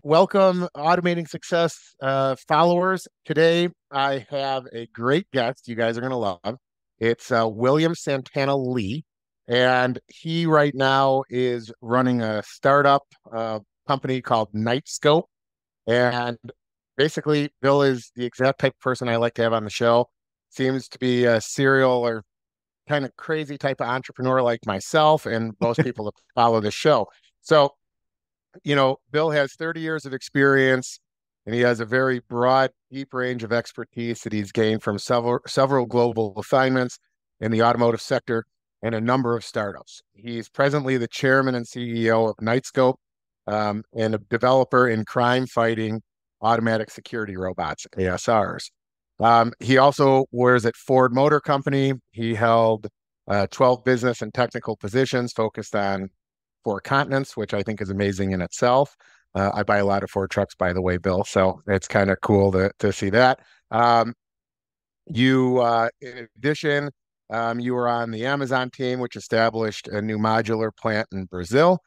Welcome, Automating Success followers. Today, I have a great guest you guys are going to love. It's William Santana Lee, and he right now is running a startup company called Knightscope. And basically, Bill is the exact type of person I like to have on the show. Seems to be a serial or kind of crazy type of entrepreneur like myself and most people that follow the show. So, Bill has 30 years of experience and he has a very broad, deep range of expertise that he's gained from several global assignments in the automotive sector and a number of startups. He's presently the chairman and CEO of Knightscope, and a developer in crime fighting automatic security robots, ASRs. He also was at Ford Motor Company. He held 12 business and technical positions focused on four continents, which I think is amazing in itself. I buy a lot of Ford trucks, by the way, Bill. So it's kind of cool to see that. In addition, you were on the Amazon team, which established a new modular plant in Brazil.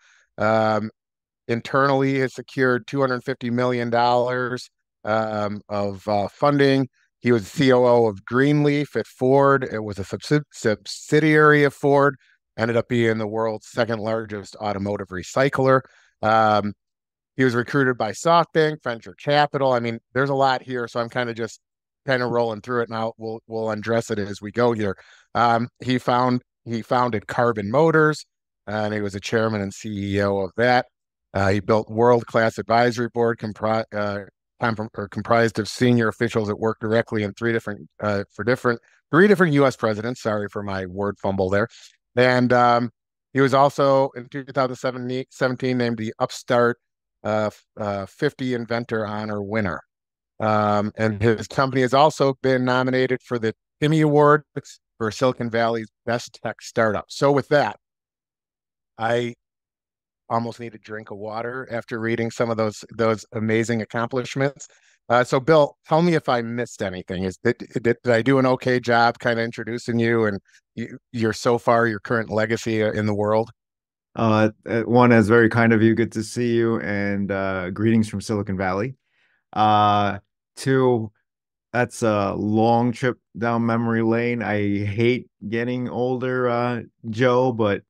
Internally, has secured $250 million of funding. He was COO of Greenleaf at Ford. It was a subsidiary of Ford, ended up being the world's second largest automotive recycler. He was recruited by SoftBank, venture capital. I mean, there's a lot here, so I'm just rolling through it now. We'll undress it as we go here. He founded Carbon Motors, and he was a chairman and CEO of that. He built world-class advisory board comprised of senior officials that worked directly in three different U.S. presidents. Sorry for my word fumble there. And he was also in 2017 named the Upstart 50 Inventor Honor winner. And his company has also been nominated for the Emmy Award for Silicon Valley's Best Tech Startup. So with that, I almost need a drink of water after reading some of those amazing accomplishments. So Bill, tell me if I missed anything. Did I do an okay job kind of introducing you and your current legacy in the world? One, is very kind of you. Good to see you, and greetings from Silicon Valley. Two, that's a long trip down memory lane. I hate getting older, Joe, but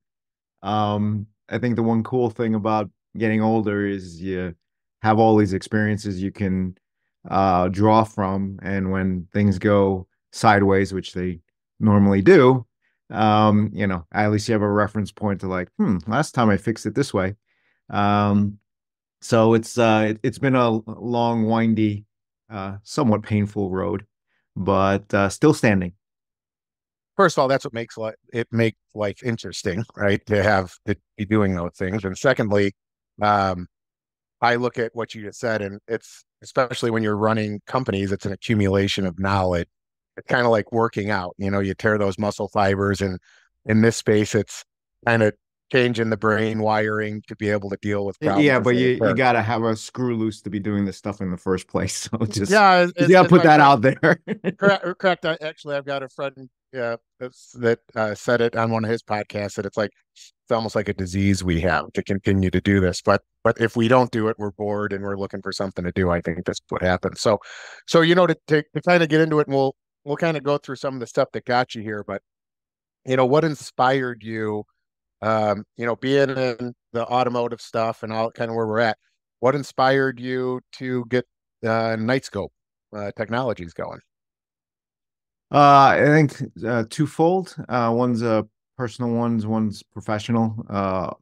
I think the one cool thing about getting older is you have all these experiences you can draw from, and when things go sideways, which they normally do, at least you have a reference point to like, last time I fixed it this way. So it's been a long, windy, somewhat painful road, but still standing. First of all, that's what makes life interesting, right? To be doing those things. And secondly, I look at what you just said, and it's especially when you're running companies, it's an accumulation of knowledge. It's kind of like working out. You tear those muscle fibers, and in this space, it's kind of changing the brain wiring to be able to deal with Yeah, problems as but they you occur. gotta have a screw loose to be doing this stuff in the first place. So Yeah, you gotta as put my that friend out there. correct. Actually, I've got a friend, yeah, that said it on one of his podcasts that it's almost like a disease we have to continue to do this. But if we don't do it, we're bored and we're looking for something to do. I think that's what happens. So to kind of get into it, and we'll kind of go through some of the stuff that got you here. But what inspired you? Being in the automotive stuff and all kind of where we're at. What inspired you to get Knightscope technologies going? I think twofold. One's a personal one's professional.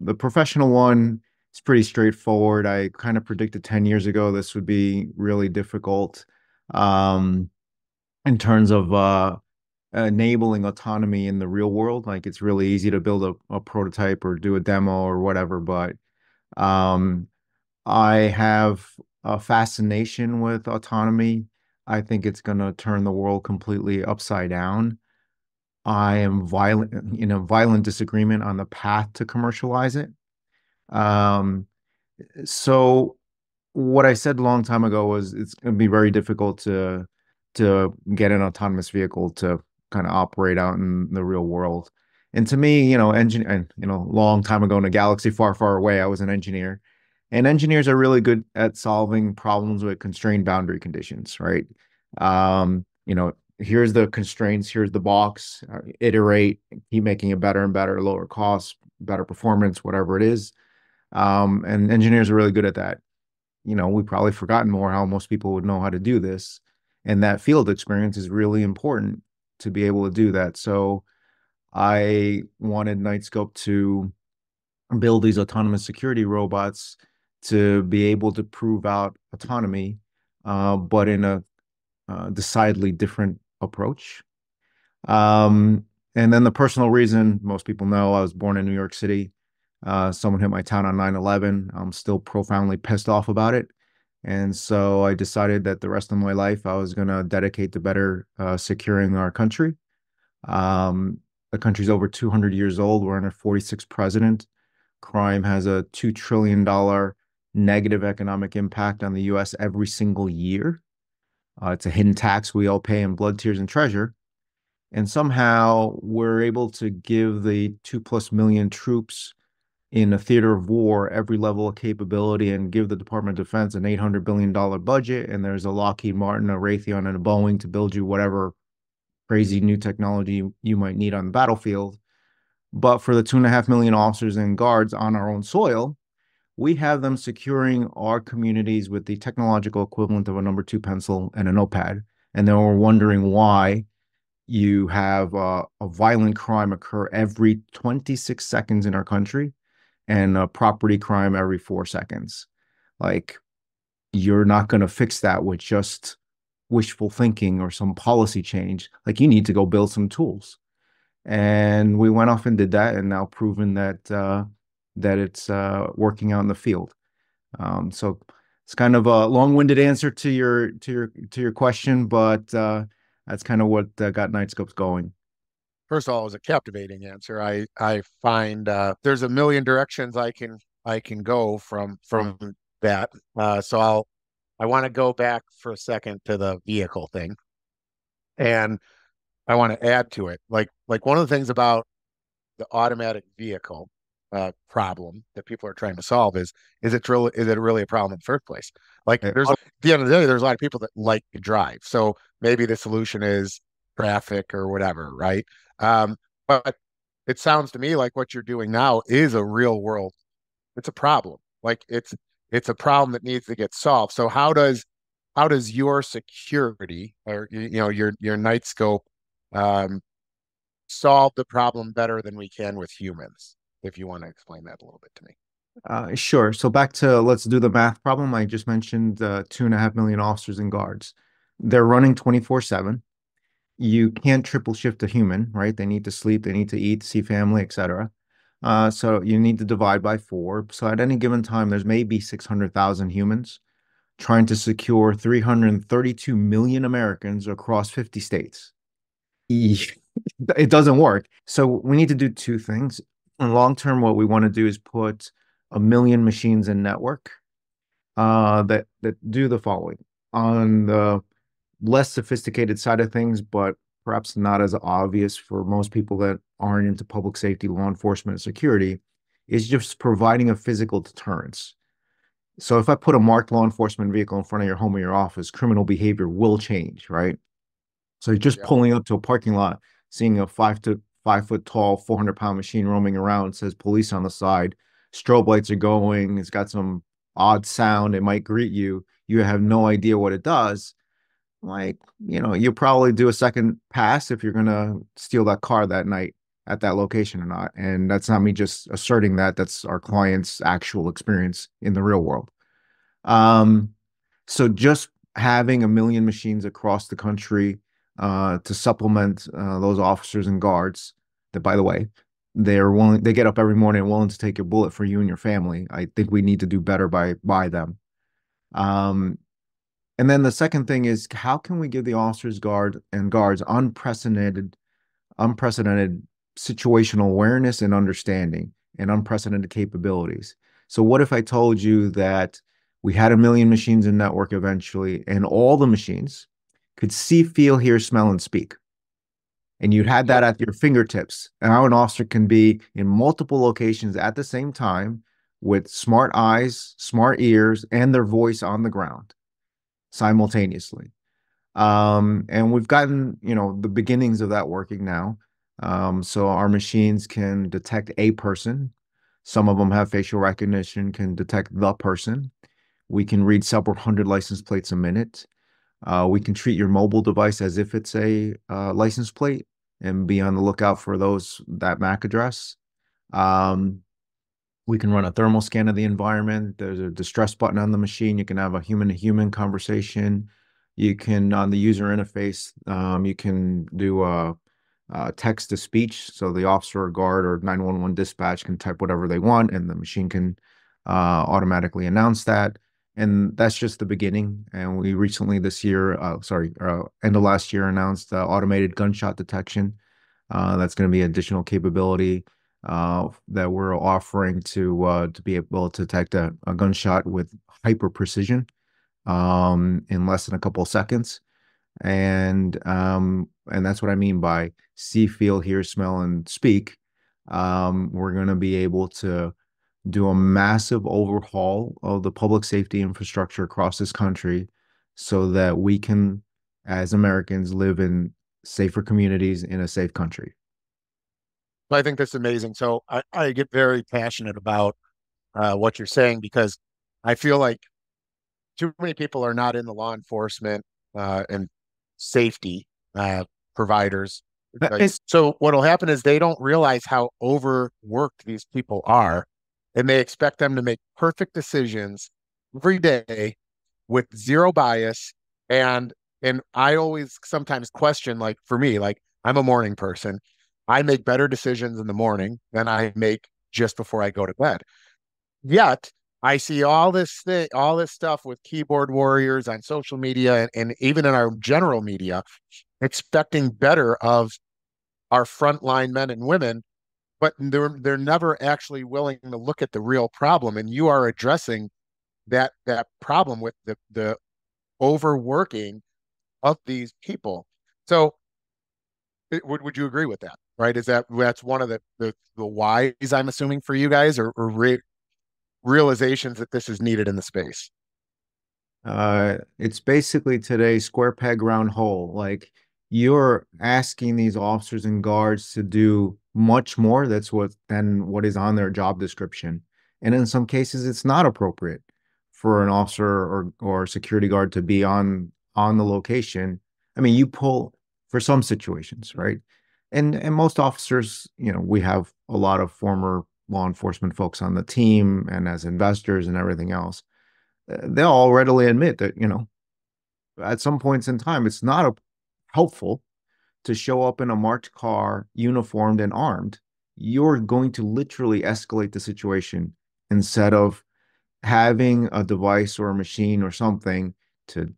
The professional one is pretty straightforward. I kind of predicted 10 years ago this would be really difficult um, in terms of enabling autonomy in the real world. Like it's really easy to build a prototype or do a demo or whatever, but um, I have a fascination with autonomy. I think it's going to turn the world completely upside down. I am violent disagreement on the path to commercialize it. Um, so what I said a long time ago was it's going to be very difficult to get an autonomous vehicle to kind of operate out in the real world. And to me, long time ago in a galaxy far, far away, I was an engineer, And engineers are really good at solving problems with constrained boundary conditions, right? You know, here's the constraints, here's the box, iterate, keep making it better and better, lower cost, better performance, whatever it is. And engineers are really good at that. You know, we've probably forgotten more how most people would know how to do this. And that field experience is really important to be able to do that. So I wanted Knightscope to build these autonomous security robots to be able to prove out autonomy, but in a decidedly different approach. Um, and then the personal reason, most people know I was born in New York City. Someone hit my town on 9/11. I'm still profoundly pissed off about it. And so I decided that the rest of my life I was going to dedicate to better securing our country. Um, the country's over 200 years old. We're on our 46th president. Crime has a $2 trillion negative economic impact on the US every single year. It's a hidden tax we all pay in blood, tears, and treasure. And somehow we're able to give the 2+ million troops in a theater of war every level of capability and give the Department of Defense an $800 billion budget. And there's a Lockheed Martin, a Raytheon, and a Boeing to build you whatever crazy new technology you might need on the battlefield. But for the 2.5 million officers and guards on our own soil, we have them securing our communities with the technological equivalent of a number two pencil and a notepad. And then we're wondering why you have a violent crime occur every 26 seconds in our country and a property crime every 4 seconds. Like, you're not going to fix that with just wishful thinking or some policy change. Like, you need to go build some tools. And we went off and did that, and now proven that it's working out in the field. So it's kind of a long-winded answer to your question, but that's kind of what got Knightscopes going. First of all, it was a captivating answer. I find there's a million directions I can go from that. So I want to go back for a second to the vehicle thing, and I want to add to it. Like one of the things about the automatic vehicle problem that people are trying to solve is it really a problem in the first place? Like Uh, there's at the end of the day, there's a lot of people that like to drive. So maybe the solution is traffic or whatever, right? But it sounds to me like what you're doing now is a real world. It's a problem. Like it's a problem that needs to get solved. So how does your security or you know your Knightscope um, solve the problem better than we can with humans? If you want to explain that a little bit to me. sure. So back to let's do the math problem. I just mentioned 2.5 million officers and guards. They're running 24/7. You can't triple shift a human, right? They need to sleep, they need to eat, see family, etc. So you need to divide by four. So at any given time, there's maybe 600,000 humans trying to secure 332 million Americans across 50 states. It doesn't work. So we need to do two things. In long term, what we want to do is put 1 million machines in network that do the following. On the less sophisticated side of things, but perhaps not as obvious for most people that aren't into public safety, law enforcement, and security, is just providing a physical deterrence. So if I put a marked law enforcement vehicle in front of your home or your office, criminal behavior will change, right? So you're just Yeah. pulling up to a parking lot, seeing a 5 foot tall, 400-pound machine roaming around, says police on the side, strobe lights are going, it's got some odd sound, it might greet you. You have no idea what it does. Like, you'll probably do a second pass if you're gonna steal that car that night at that location or not. And that's not me just asserting that, that's our client's actual experience in the real world. Um, so just having 1 million machines across the country to supplement those officers and guards that, by the way, they get up every morning willing to take your bullet for you and your family. I think we need to do better by them. Um, and then the second thing is, how can we give the officers guards unprecedented situational awareness and understanding and unprecedented capabilities? So what if I told you that we had 1 million machines in network eventually, and all the machines could see, feel, hear, smell, and speak? And you had that Yep. at your fingertips. And how an officer can be in multiple locations at the same time with smart eyes, smart ears, and their voice on the ground simultaneously. And we've gotten, the beginnings of that working now. So our machines can detect a person. Some of them have facial recognition, can detect the person. We can read several hundred license plates a minute. We can treat your mobile device as if it's a license plate and be on the lookout for that MAC address. Um, we can run a thermal scan of the environment. There's a distress button on the machine. You can have a human-to-human conversation. You can, on the user interface, you can do a text-to-speech. So the officer or guard or 911 dispatch can type whatever they want, and the machine can automatically announce that. And that's just the beginning. And we recently this year, end of last year, announced automated gunshot detection. That's going to be additional capability that we're offering to be able to detect a gunshot with hyper precision in less than a couple of seconds. And that's what I mean by see, feel, hear, smell, and speak. We're going to be able to do a massive overhaul of the public safety infrastructure across this country so that we can, as Americans, live in safer communities in a safe country. I think that's amazing. So I get very passionate about what you're saying because I feel like too many people are not in the law enforcement and safety providers. Like, It's so what'll happen is they don't realize how overworked these people are, and they expect them to make perfect decisions every day with zero bias. And I always sometimes question, like for me, like I'm a morning person. I make better decisions in the morning than I make just before I go to bed. Yet I see all this stuff with keyboard warriors on social media and even in our general media, expecting better of our frontline men and women, but they're never actually willing to look at the real problem. And you are addressing that problem with the overworking of these people. So would you agree with that? Right? That's one of the whys I'm assuming for you guys, or realizations that this is needed in the space. it's basically today square peg round hole. Like you're asking these officers and guards to do much more than what is on their job description. And in some cases it's not appropriate for an officer or security guard to be on the location. I mean, you pull for some situations, right? And most officers, we have a lot of former law enforcement folks on the team and as investors and everything else. They'll all readily admit that, at some points in time, it's not helpful to show up in a marked car, uniformed and armed. You're going to literally escalate the situation instead of having a device or a machine or something to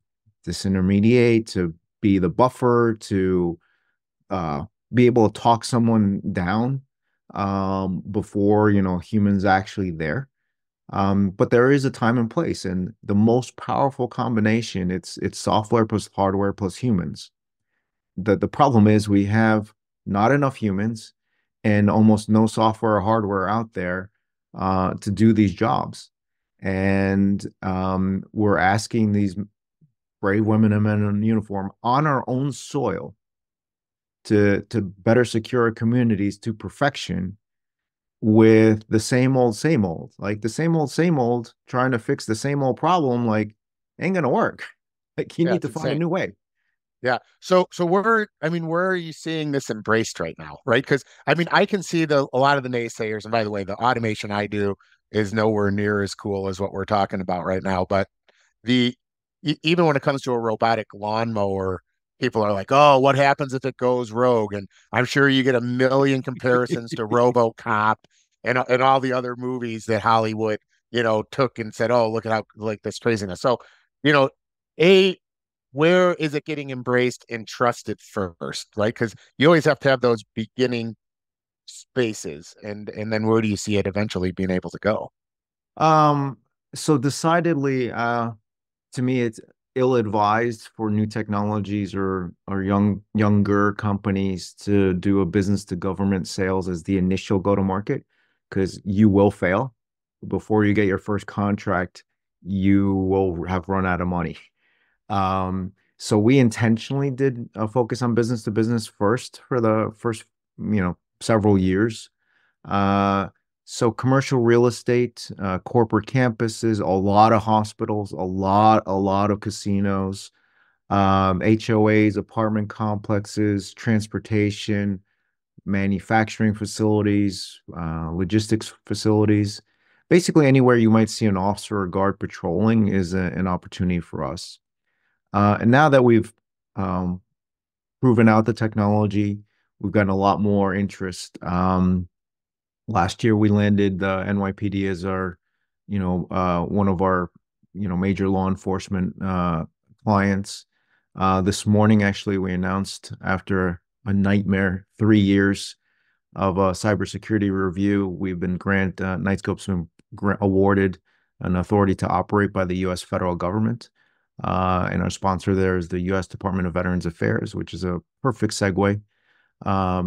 disintermediate, to be the buffer, to be able to talk someone down before, humans actually there. But there is a time and place, and the most powerful combination, it's software plus hardware plus humans. The problem is we have not enough humans and almost no software or hardware out there to do these jobs. And we're asking these brave women and men in uniform on our own soil to better secure our communities to perfection with the same old, like the same old, trying to fix the same old problem, like ain't gonna work. Like you Yeah, need it's to find a insane. new way. Yeah. So I mean, where are you seeing this embraced right now? Right? Because I mean, I can see a lot of the naysayers, and by the way, the automation I do is nowhere near as cool as what we're talking about right now. But the even when it comes to a robotic lawnmower, people are like, "Oh, what happens if it goes rogue?" And I'm sure you get a million comparisons to RoboCop and all the other movies that Hollywood, took and said, "Oh, look at how like this craziness." So, you know, a where is it getting embraced and trusted first, right? Because you always have to have those beginning spaces, and then where do you see it eventually being able to go? Um, so decidedly, to me, it's ill-advised for new technologies or younger companies to do a business to government sales as the initial go-to-market because you will fail. before you get your first contract, you will have run out of money. So we intentionally did focus on business to business first for the first, several years. Uh, so commercial real estate, corporate campuses, a lot of hospitals, a lot of casinos, HOAs, apartment complexes, transportation, manufacturing facilities, logistics facilities. Basically, anywhere you might see an officer or guard patrolling is an opportunity for us. And now that we've um, proven out the technology, we've gotten a lot more interest. Last year, we landed the NYPD as our, one of our, major law enforcement clients. This morning, actually, we announced after a nightmare 3 years of a cybersecurity review, we've been Knightscope's been awarded an authority to operate by the U.S. federal government. And our sponsor there is the U.S. Department of Veterans Affairs, which is a perfect segue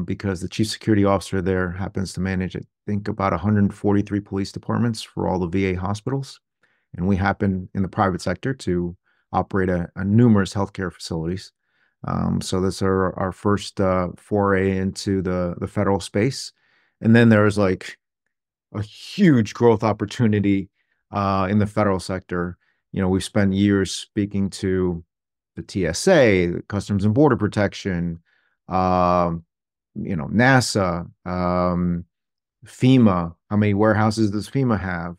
because the chief security officer there happens to manage, I think, about 143 police departments for all the VA hospitals. And we happen in the private sector to operate a numerous healthcare facilities. So that's our first foray into the federal space. And then there was like a huge growth opportunity in the federal sector. We've spent years speaking to the TSA, the Customs and Border Protection, NASA, FEMA. How many warehouses does FEMA have?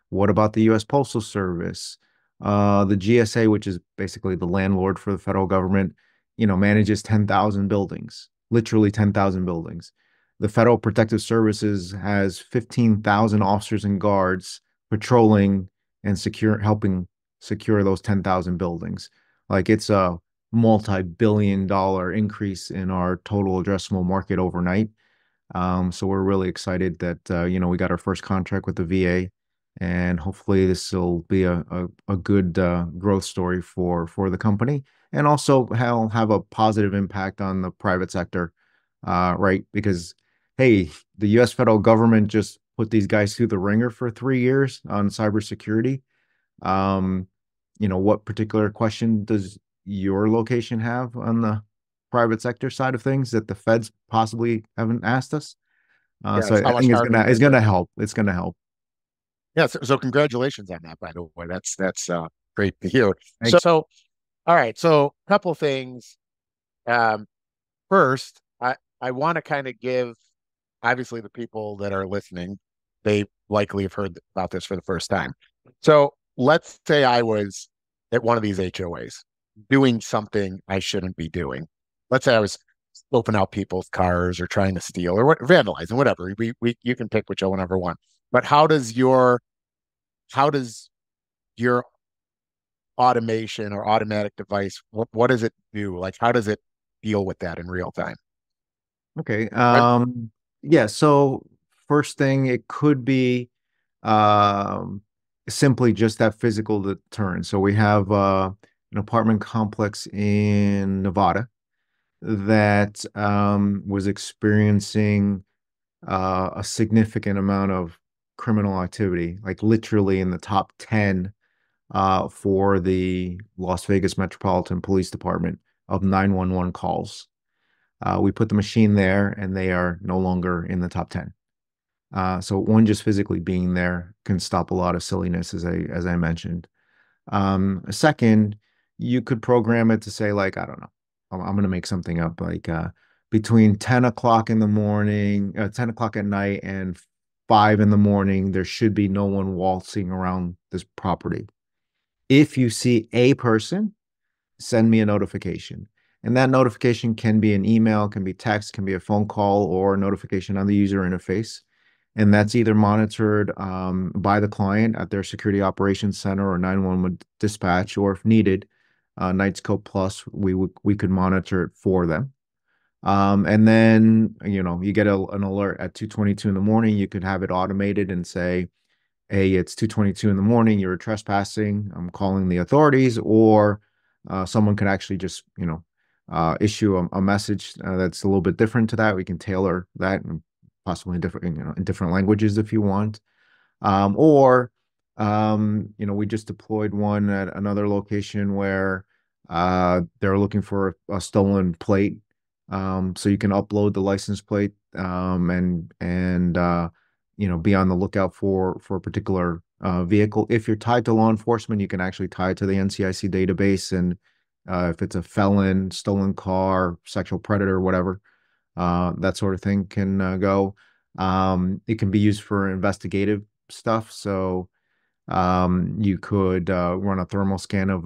What about the U.S. Postal Service? The GSA, which is basically the landlord for the federal government, manages 10,000 buildings, literally 10,000 buildings. The Federal Protective Services has 15,000 officers and guards patrolling and helping secure those 10,000 buildings. Like it's a multi-billion-dollar increase in our total addressable market overnight. So we're really excited that we got our first contract with the VA, and hopefully this will be a good growth story for the company, and also have a positive impact on the private sector, right? Because hey, the U.S. federal government just put these guys through the ringer for 3 years on cybersecurity. What particular question does your location have on the private sector side of things that the feds possibly haven't asked us? So Yes, I how much think it's harder gonna is it's it? gonna help. It's gonna help. Yeah, so congratulations on that, by the way. That's great to hear. Thanks. So all right, so a couple things. Um, First, I want to kind of give obviously the people that are listening, they likely have heard about this for the first time. So let's say I was at one of these HOAs doing something I shouldn't be doing. Let's say I was scoping out people's cars or trying to steal or vandalizing, whatever. We you can pick whichever one. But how does your automation or automatic device, what does it do? Like how does it deal with that in real time? Okay. Right? Yeah. So first thing, it could be um, simply just that physical deterrent. So we have an apartment complex in Nevada that was experiencing a significant amount of criminal activity, like literally in the top 10 for the Las Vegas Metropolitan Police Department of 911 calls. We put the machine there and they are no longer in the top 10. So one just physically being there can stop a lot of silliness, as I mentioned. Second, you could program it to say, like, I don't know, I'm going to make something up, like between 10 o'clock in the morning, 10 o'clock at night and 5 in the morning, there should be no one waltzing around this property. If you see a person, send me a notification. And that notification can be an email, can be text, can be a phone call, or a notification on the user interface. And that's either monitored by the client at their security operations center or 911 dispatch, or if needed, Knightscope Plus, we could monitor it for them. And then, you get an alert at 2:22 in the morning. You could have it automated and say, hey, it's 2:22 in the morning, you're trespassing, I'm calling the authorities, or someone could actually just, issue a message that's a little bit different to that. We can tailor that and possibly in different, in different languages if you want. Or we just deployed one at another location where they're looking for a stolen plate. So you can upload the license plate and be on the lookout for a particular vehicle. If you're tied to law enforcement, you can actually tie it to the NCIC database, and if it's a felon, stolen car, sexual predator, whatever, that sort of thing can go. It can be used for investigative stuff. So you could run a thermal scan of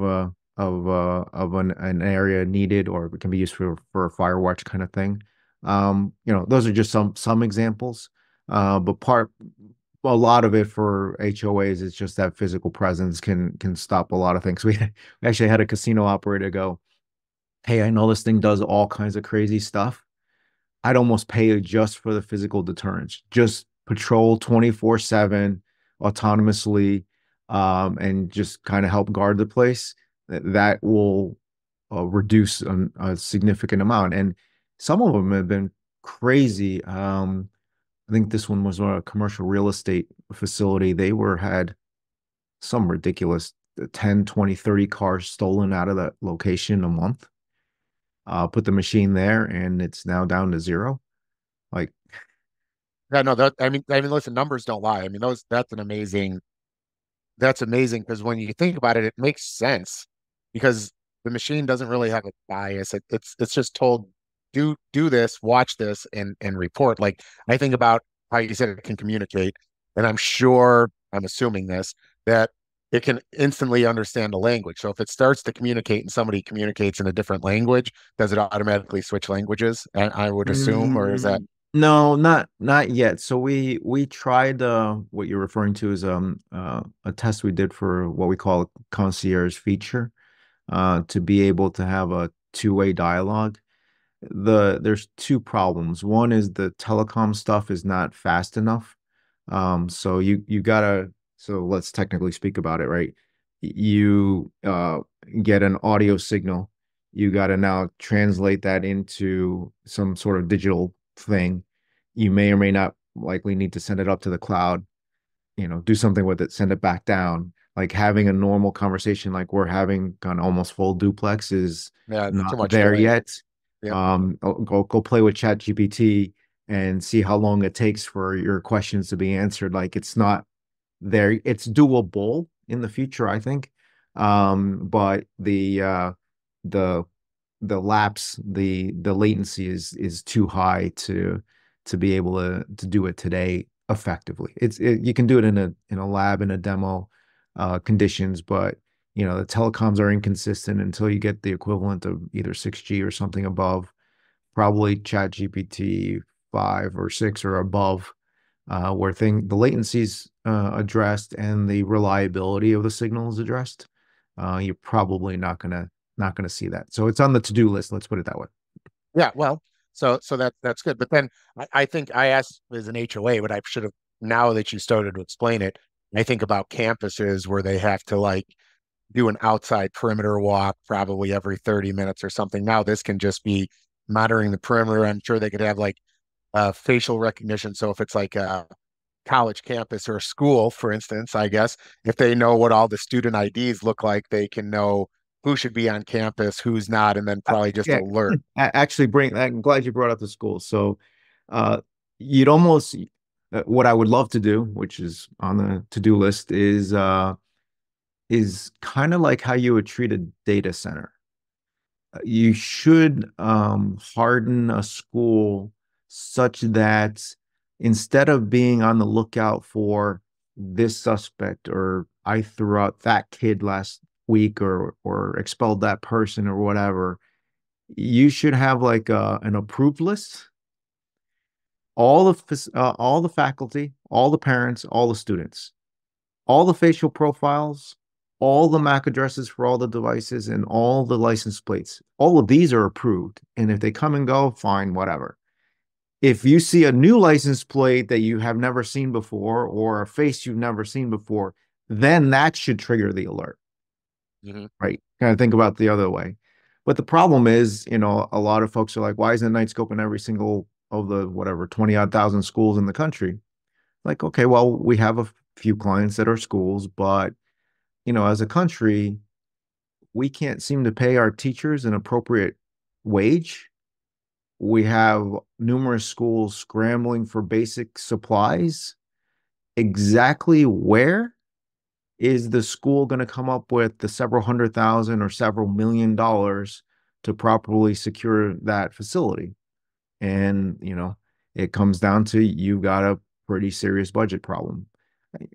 an area needed, or it can be used for a fire watch kind of thing. Those are just some examples. But a lot of it for HOAs is just that physical presence can stop a lot of things. We actually had a casino operator go, "Hey, I know this thing does all kinds of crazy stuff. I'd almost pay just for the physical deterrence. Just patrol 24/7 autonomously, and just kind of help guard the place. That will reduce a significant amount." And some of them have been crazy. I think this one was a commercial real estate facility. They had some ridiculous 10, 20, 30 cars stolen out of that location a month. Put the machine there, and it's now down to zero. Like, Yeah, no, that, listen, numbers don't lie. I mean, that's amazing because when you think about it, it makes sense because the machine doesn't really have a bias. It's just told do this, watch this, and report. Like I think about how you said it can communicate, and I'm assuming this that it can instantly understand the language. So if it starts to communicate and somebody communicates in a different language, does it automatically switch languages? And I would assume, or is that no, not yet. So we tried what you're referring to is a test we did for what we call a concierge feature, to be able to have a two-way dialogue. There's two problems. One is the telecom stuff is not fast enough. So you gotta, so let's technically speak about it, right? You get an audio signal. You gotta now translate that into some sort of digital thing. You may or may not likely need to send it up to the cloud, do something with it, send it back down. Like having a normal conversation like we're having on almost full duplex is yeah, it's not too much there delay? yet. Yeah. Go play with Chat GPT and see how long it takes for your questions to be answered. Like it's not there. It's doable in the future, I think. But the lapse, the latency is too high to be able to do it today effectively. You can do it in a lab in a demo conditions, but the telecoms are inconsistent until you get the equivalent of either 6G or something above, probably Chat GPT 5 or 6 or above, where the latency's addressed and the reliability of the signal is addressed. You're probably not gonna see that. So it's on the to-do list. Let's put it that way. Yeah, well, so that's good. But then I think I asked as an HOA, but I should have now that you started to explain it, I think about campuses where they have to like do an outside perimeter walk probably every 30 minutes or something. Now this can just be monitoring the perimeter. I'm sure they could have like facial recognition. So if it's like a college campus or a school, for instance, I guess, if they know what all the student IDs look like, they can know who should be on campus, who's not, and then probably just Yeah, alert. actually, I'm glad you brought up the school. So, uh, you'd almost what I would love to do, which is on the to-do list, is kind of like how you would treat a data center. You should harden a school such that instead of being on the lookout for this suspect, or I threw out that kid last week, or expelled that person or whatever, you should have like an approved list. All the faculty, all the parents, all the students, all the facial profiles, all the MAC addresses for all the devices, and all the license plates. All of these are approved. And if they come and go, fine, whatever. If you see a new license plate that you have never seen before, or a face you've never seen before, then that should trigger the alert, Mhm. right? Kind of think about the other way. But the problem is, a lot of folks are like, why isn't Knightscope in every single of the whatever 20 odd thousand schools in the country? Like, okay, well, we have few clients that are schools, but as a country, we can't seem to pay our teachers an appropriate wage. We have numerous schools scrambling for basic supplies. Exactly where is the school going to come up with the several hundred thousand or several $1 million to properly secure that facility? And, it comes down to you got a pretty serious budget problem.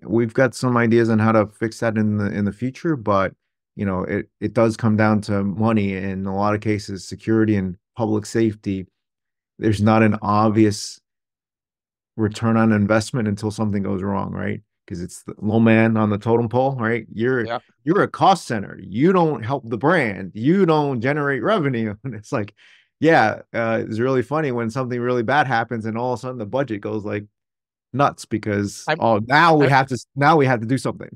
We've got some ideas on how to fix that in the future, but it does come down to money in a lot of cases, security and public safety. There's not an obvious return on investment until something goes wrong, right? Because it's the low man on the totem pole, right? Yeah. You're a cost center. You don't help the brand. You don't generate revenue. And it's like, yeah, it's really funny when something really bad happens and all of a sudden the budget goes like nuts because I'm I, now we have to do something.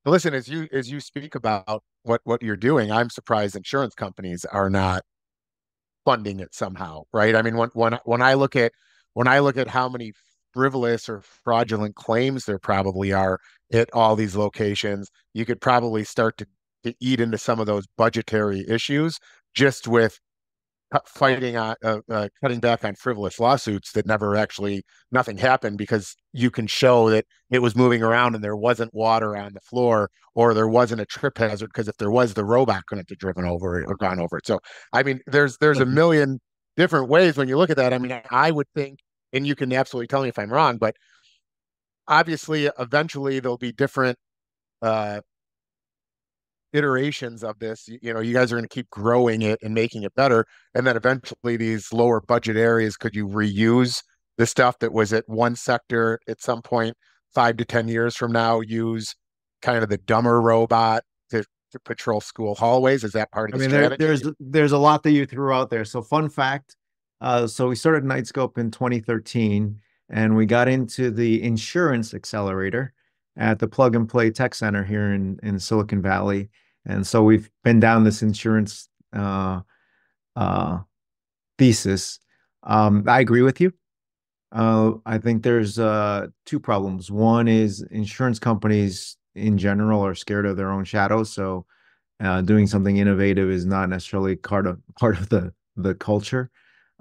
listen, as you speak about what you're doing, I'm surprised insurance companies are not funding it somehow, right? I mean, when I look at how many frivolous or fraudulent claims there probably are at all these locations, you could probably start to eat into some of those budgetary issues just with fighting on cutting back on frivolous lawsuits that never actually nothing happened because you can show that it was moving around and there wasn't water on the floor or there wasn't a trip hazard because if there was the robot couldn't have driven over it or gone over it. So I mean there's a million different ways when you look at that. I mean I would think, and you can absolutely tell me if I'm wrong, but obviously eventually there'll be different uh iterations of this. You guys are going to keep growing it and making it better, and then eventually these lower budget areas, could you reuse the stuff that was at one sector at some point 5 to 10 years from now, use kind of the dumber robot to patrol school hallways? Is that part of I the mean, strategy? there's a lot that you threw out there. So fun fact, so we started Knightscope in 2013, and we got into the insurance accelerator at the Plug and Play Tech Center here in Silicon Valley. And so we've been down this insurance uh, thesis. I agree with you. I think there's two problems. One is insurance companies in general are scared of their own shadows. So doing something innovative is not necessarily part of the culture.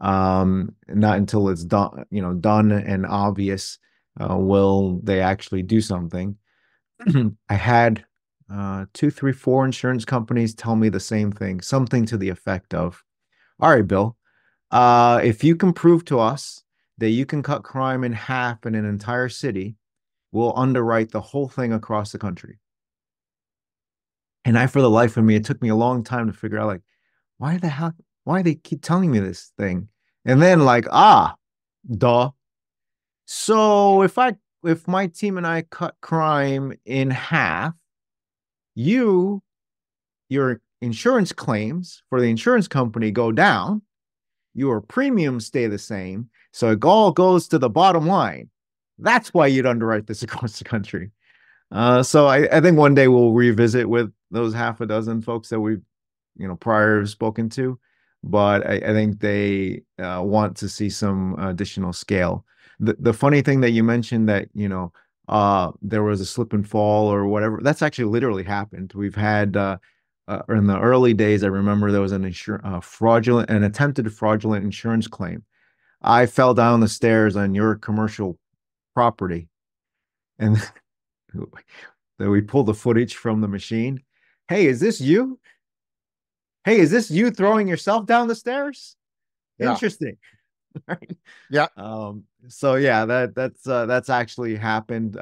Not until it's done and obvious, will they actually do something. I had two, three, four insurance companies tell me the same thing, something to the effect of, "All right, Bill, if you can prove to us that you can cut crime in half in an entire city, we'll underwrite the whole thing across the country." And for the life of me, it took me a long time to figure out, like, why the hell, why they keep telling me this thing? And then, like, duh. So if my team and I cut crime in half, you, your insurance claims for the insurance company go down, your premiums stay the same. So it all goes to the bottom line. That's why you'd underwrite this across the country. So I think one day we'll revisit with those half a dozen folks that we've prior spoken to, but I think they want to see some additional scale. The funny thing that you mentioned that there was a slip and fall or whatever, that's actually literally happened. We've had in the early days, I remember there was an attempted fraudulent insurance claim. I fell down the stairs on your commercial property, and then we pulled the footage from the machine. Hey, is this you? Hey, is this you throwing yourself down the stairs? Yeah. Interesting. Right. Yeah. So yeah, that's actually happened.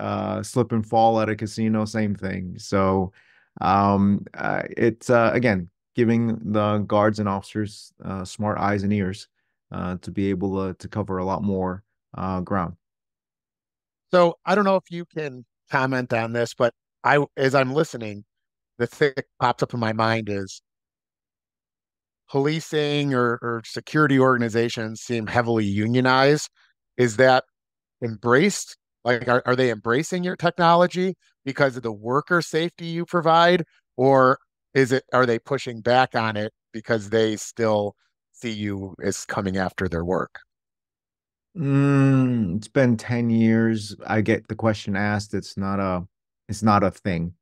Slip and fall at a casino, same thing. So it's again giving the guards and officers smart eyes and ears to be able to cover a lot more ground. So I don't know if you can comment on this, but as I'm listening, the thing that pops up in my mind is policing or security organizations seem heavily unionized. Is that embraced? Like, are they embracing your technology because of the worker safety you provide, or are they pushing back on it because they still see you as coming after their work? It's been 10 years. I get the question asked. It's not a thing.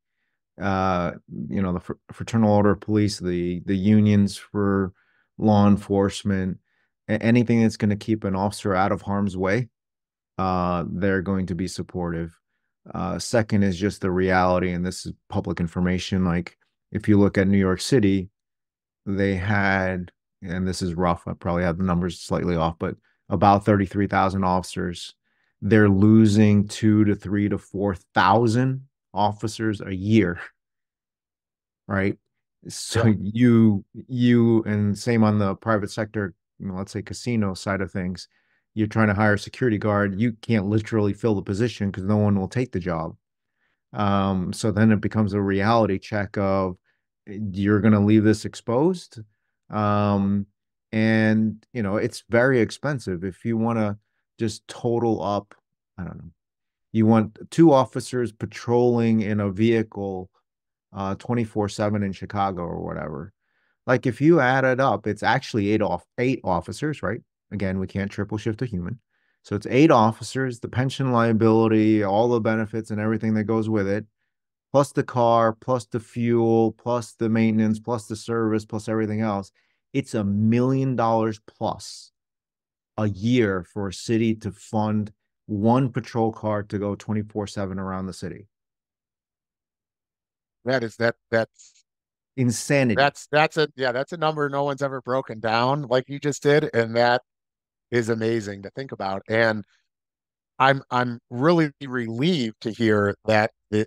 Uh, the Fraternal Order of Police, the unions for law enforcement, anything that's going to keep an officer out of harm's way, they're going to be supportive. Second is just the reality, and this is public information. Like if you look at New York City, they had, and this is rough, I probably have the numbers slightly off, but about 33,000 officers. They're losing 2 to 3 to 4,000 officers a year, right? So Yeah, and same on the private sector, let's say casino side of things. You're trying to hire a security guard, you can't literally fill the position because no one will take the job. So then it becomes a reality check of you're going to leave this exposed. Um, and it's very expensive if you want to just total up, I don't know. You want two officers patrolling in a vehicle 24/7 in Chicago or whatever. Like if you add it up, it's actually eight officers, right? Again, we can't triple shift a human. So it's eight officers, the pension liability, all the benefits and everything that goes with it, plus the car, plus the fuel, plus the maintenance, plus the service, plus everything else. It's $1 million plus a year for a city to fund one patrol car to go 24/7 around the city. that is that's Insanity. that's a number no one's ever broken down like you just did, and that is amazing to think about. And I'm really relieved to hear that they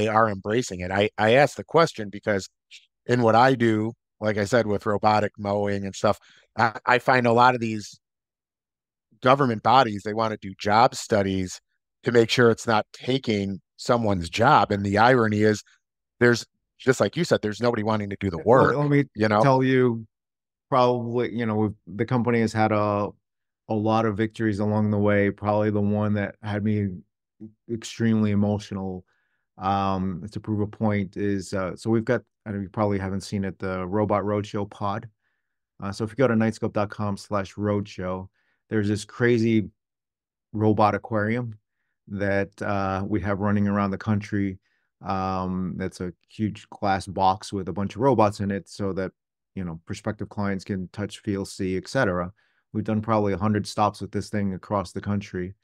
are embracing it. I asked the question because in what I do, like I said, with robotic mowing and stuff, I find a lot of these government bodies, they want to do job studies to make sure it's not taking someone's job. And the irony is there's, just like you said, there's nobody wanting to do the Let, work, let me you know? tell you, probably, the company has had a lot of victories along the way. Probably the one that had me extremely emotional, to prove a point is so we've got, I know you probably haven't seen it, the Robot Roadshow pod. So if you go to knightscope.com/roadshow, there's this crazy robot aquarium that we have running around the country. That's a huge glass box with a bunch of robots in it so that, prospective clients can touch, feel, see, etc. We've done probably 100 stops with this thing across the country.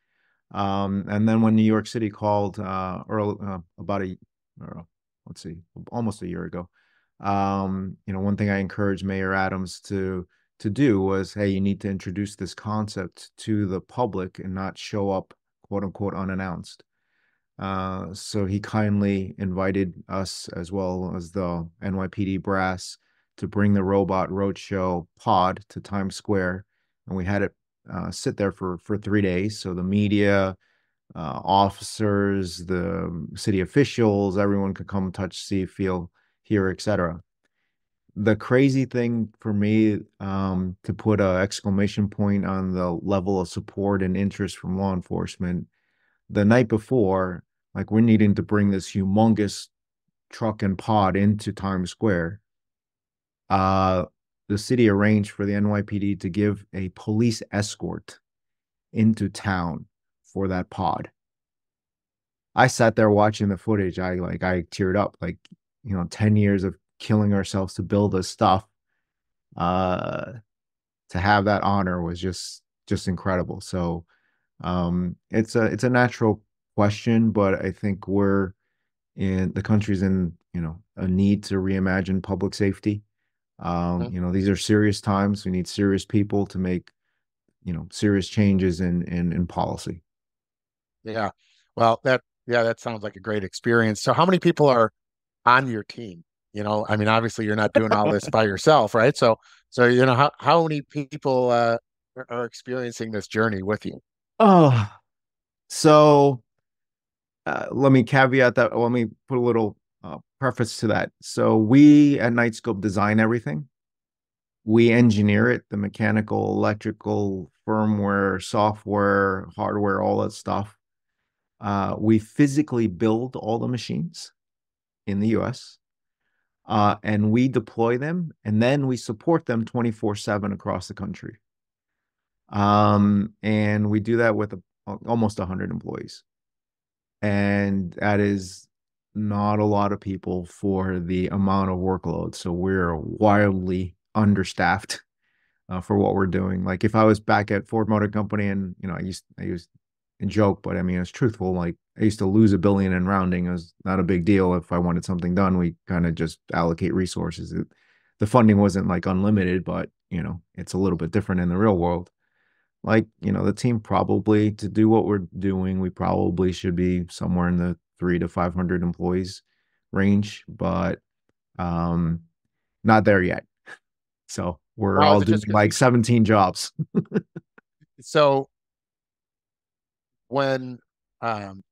And then when New York City called about let's see, almost a year ago, one thing I encouraged Mayor Adams to do was, hey, you need to introduce this concept to the public and not show up quote unquote unannounced. So he kindly invited us as well as the NYPD brass to bring the Robot Roadshow pod to Times Square, and we had it sit there for 3 days. So the media, officers, the city officials, everyone could come, touch, see, feel, hear, etc. The crazy thing for me, to put a exclamation point on the level of support and interest from law enforcement, the night before, like we're needing to bring this humongous truck and pod into Times Square. Uh, the city arranged for the NYPD to give a police escort into town for that pod. I sat there watching the footage. I teared up, like, 10 years of killing ourselves to build this stuff. Uh, to have that honor was just incredible. So it's a natural question, but I think the country's in, a need to reimagine public safety. Mhm. These are serious times. We need serious people to make, serious changes in policy. Yeah. Well, that sounds like a great experience. So how many people are on your team? I mean, obviously you're not doing all this by yourself, right? So how many people are experiencing this journey with you? Oh, so let me caveat that. Let me put a little preface to that. So we at Knightscope design everything. We engineer it, the mechanical, electrical, firmware, software, hardware, all that stuff. We physically build all the machines in the US, and we deploy them, and then we support them 24/7 across the country. And we do that with almost 100 employees. And that is not a lot of people for the amount of workload. So we're wildly understaffed for what we're doing. Like if I was back at Ford Motor Company and, I used to joke, but I mean, it's truthful. Like I used to lose a billion in rounding. It was not a big deal. If I wanted something done, we kind of just allocate resources. The funding wasn't like unlimited, but it's a little bit different in the real world. Like, the team probably to do what we're doing, we probably should be somewhere in the 3 to 500 employees range, but um, not there yet. So we're Wow, is all it doing just because like 17 jobs. so when um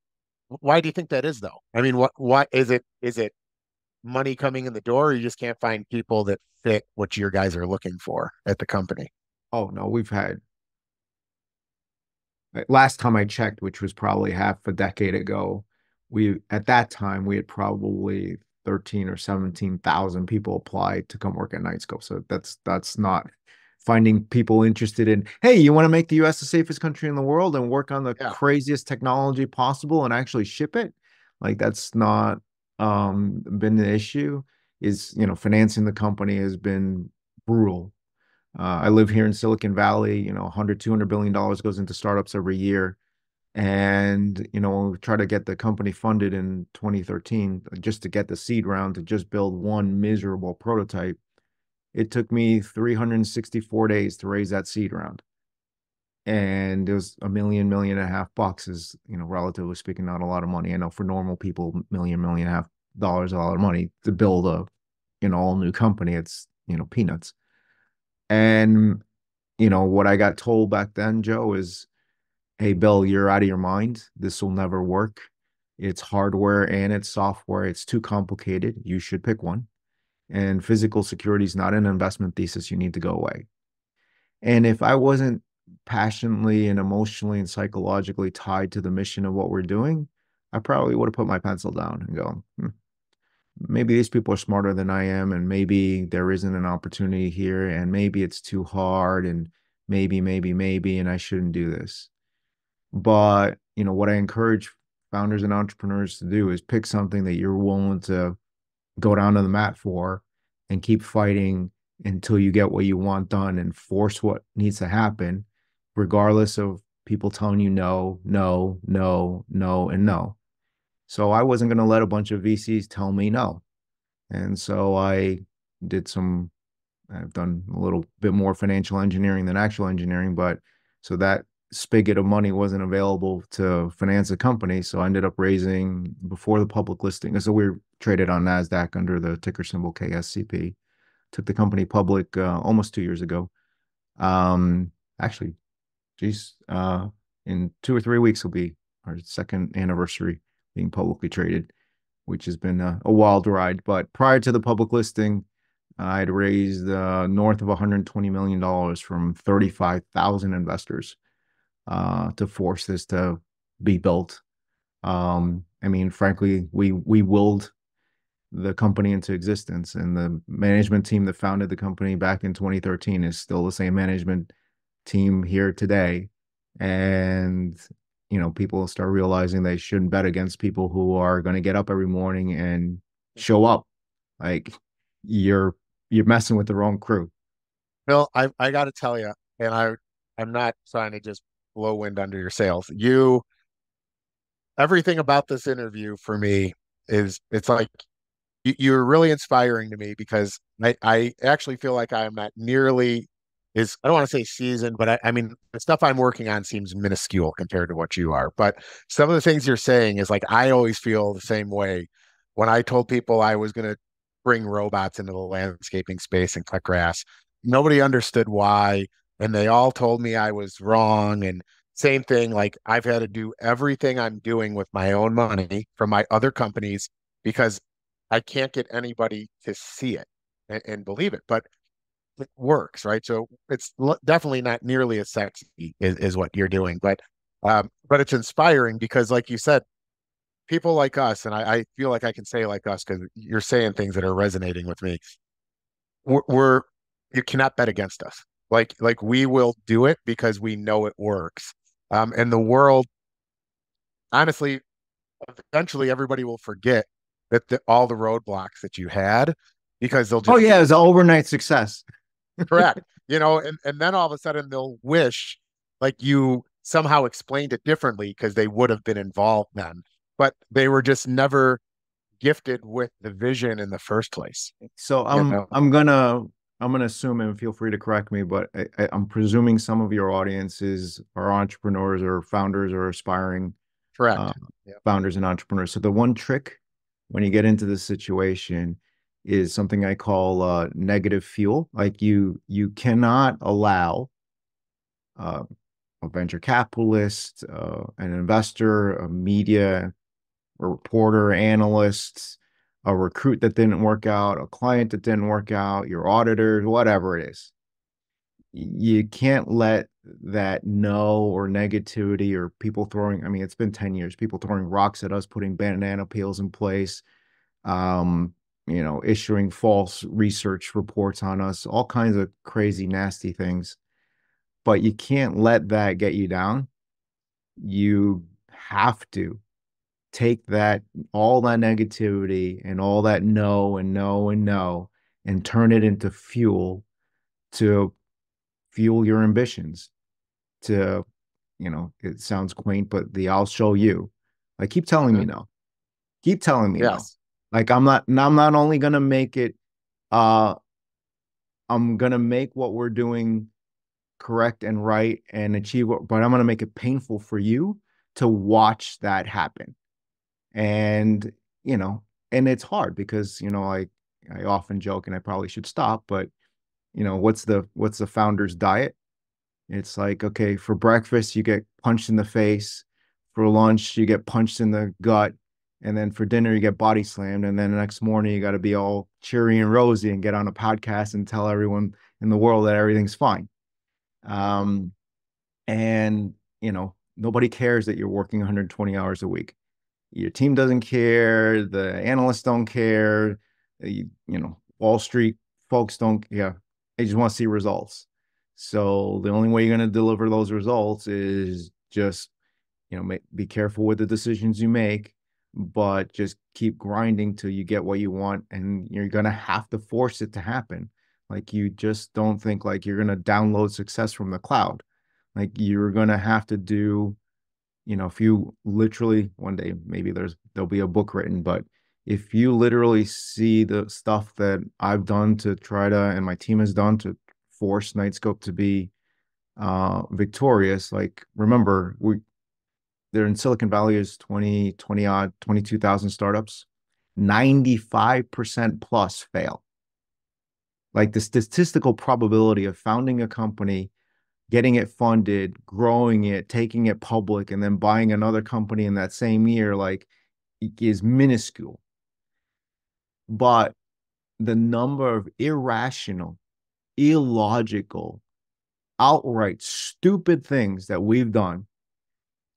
why do you think that is though? I mean, what is it money coming in the door, or you just can't find people that fit what your guys are looking for at the company? Oh no, we've had last time I checked, which was probably half a decade ago, we at that time we had probably 13 or 17,000 people applied to come work at Knightscope. So that's not finding people interested in, hey, you want to make the US the safest country in the world and work on the Yeah. craziest technology possible and actually ship it? Like that's not been the issue. Is, financing the company has been brutal. I live here in Silicon Valley, 100, $200 billion goes into startups every year. And, when we try to get the company funded in 2013, just to get the seed round to just build one miserable prototype, it took me 364 days to raise that seed round. And it was a million and a half bucks is, relatively speaking, not a lot of money. I know for normal people, million and a half dollars, a lot of money to build a, all new company. It's, peanuts. And what I got told back then, Joe, is, hey, Bill, you're out of your mind. This will never work. It's hardware and it's software. It's too complicated. You should pick one. And physical security is not an investment thesis. You need to go away. And if I wasn't passionately and emotionally and psychologically tied to the mission of what we're doing, I probably would have put my pencil down and go, maybe these people are smarter than I am, and maybe there isn't an opportunity here, and maybe it's too hard, and maybe, and I shouldn't do this. But, what I encourage founders and entrepreneurs to do is pick something that you're willing to go down to the mat for and keep fighting until you get what you want done and force what needs to happen, regardless of people telling you no, no, no, no, and no. So I wasn't going to let a bunch of VCs tell me no. And so did some, I've done a little bit more financial engineering than actual engineering, but so that spigot of money wasn't available to finance a company. So I ended up raising before the public listing. So we are traded on NASDAQ under the ticker symbol KSCP. Took the company public almost 2 years ago. Um, Actually, geez, in 2 or 3 weeks will be our second anniversary being publicly traded, which has been a wild ride. But prior to the public listing, I had raised north of $120 million from 35,000 investors to force this to be built. I mean, frankly, we willed the company into existence, and the management team that founded the company back in 2013 is still the same management team here today. And people start realizing they shouldn't bet against people who are going to get up every morning and show up. Like you're you're messing with the wrong crew. Bill, I got to tell you, and I'm not trying to just blow wind under your sails. You Everything about this interview for me is it's like you're really inspiring to me because I actually feel like I'm not nearly is I don't want to say seasoned, but I mean the stuff I'm working on seems minuscule compared to what you are. But some of the things you're saying is like I always feel the same way when I told people I was going to bring robots into the landscaping space and cut grass. Nobody understood why, and they all told me I was wrong. And same thing, like I've had to do everything I'm doing with my own money from my other companies because I can't get anybody to see it and believe it, but it works, right? So it's definitely not nearly as sexy is what you're doing, but it's inspiring because, like you said, people like us, and I feel like I can say like us because you're saying things that are resonating with me. We're you cannot bet against us. Like we will do it because we know it works. And the world, honestly, eventually everybody will forget all the roadblocks that you had because they'll Oh just yeah, it's an overnight success. correct, and then all of a sudden they'll wish like you somehow explained it differently because they would have been involved then, but they were just never gifted with the vision in the first place, So you know? I'm gonna assume, and feel free to correct me, but I'm presuming some of your audiences are entrepreneurs or founders or aspiring uh, Correct. Yeah. founders and entrepreneurs. So the one trick when you get into this situation is something I call negative fuel. Like you cannot allow uh, a venture capitalist, an investor, a media, a reporter, analyst, a recruit that didn't work out, a client that didn't work out, your auditor, whatever it is. You can't let that no or negativity or people throwing, I mean, it's been 10 years, people throwing rocks at us, putting banana peels in place, um, issuing false research reports on us, all kinds of crazy, nasty things. But you can't let that get you down. You have to take that, all that negativity and all that no and no and no, and turn it into fuel to fuel your ambitions. To, it sounds quaint, but the I'll show you. Like, keep telling me Mhm. no. Keep telling me no. Yes. Like, I'm not only gonna make it, uh, I'm gonna make what we're doing correct and right and achieve what, but I'm gonna make it painful for you to watch that happen. And, you know, and it's hard because, I often joke and I probably should stop, but what's the founder's diet? It's like, okay, for breakfast, you get punched in the face. For lunch, you get punched in the gut. And then for dinner, you get body slammed. And then the next morning, you got to be all cheery and rosy and get on a podcast and tell everyone in the world that everything's fine. Um, and, nobody cares that you're working 120 hours a week. Your team doesn't care. The analysts don't care. Wall Street folks don't, yeah, they just want to see results. So the only way you're going to deliver those results is just, be careful with the decisions you make, but just keep grinding till you get what you want. And you're going to have to force it to happen. Like, you just don't think like you're going to download success from the cloud. Like, you're going to have to do, if you literally one day, maybe there'll be a book written, but if you literally see the stuff that I've done to try to, and my team has done to force Knightscope to be victorious, like, remember, they're in Silicon Valley is 20 odd 22,000 startups. 95% plus fail. Like, the statistical probability of founding a company, getting it funded, growing it, taking it public, and then buying another company in that same year, like, is minuscule. But the number of irrational, illogical, outright stupid things that we've done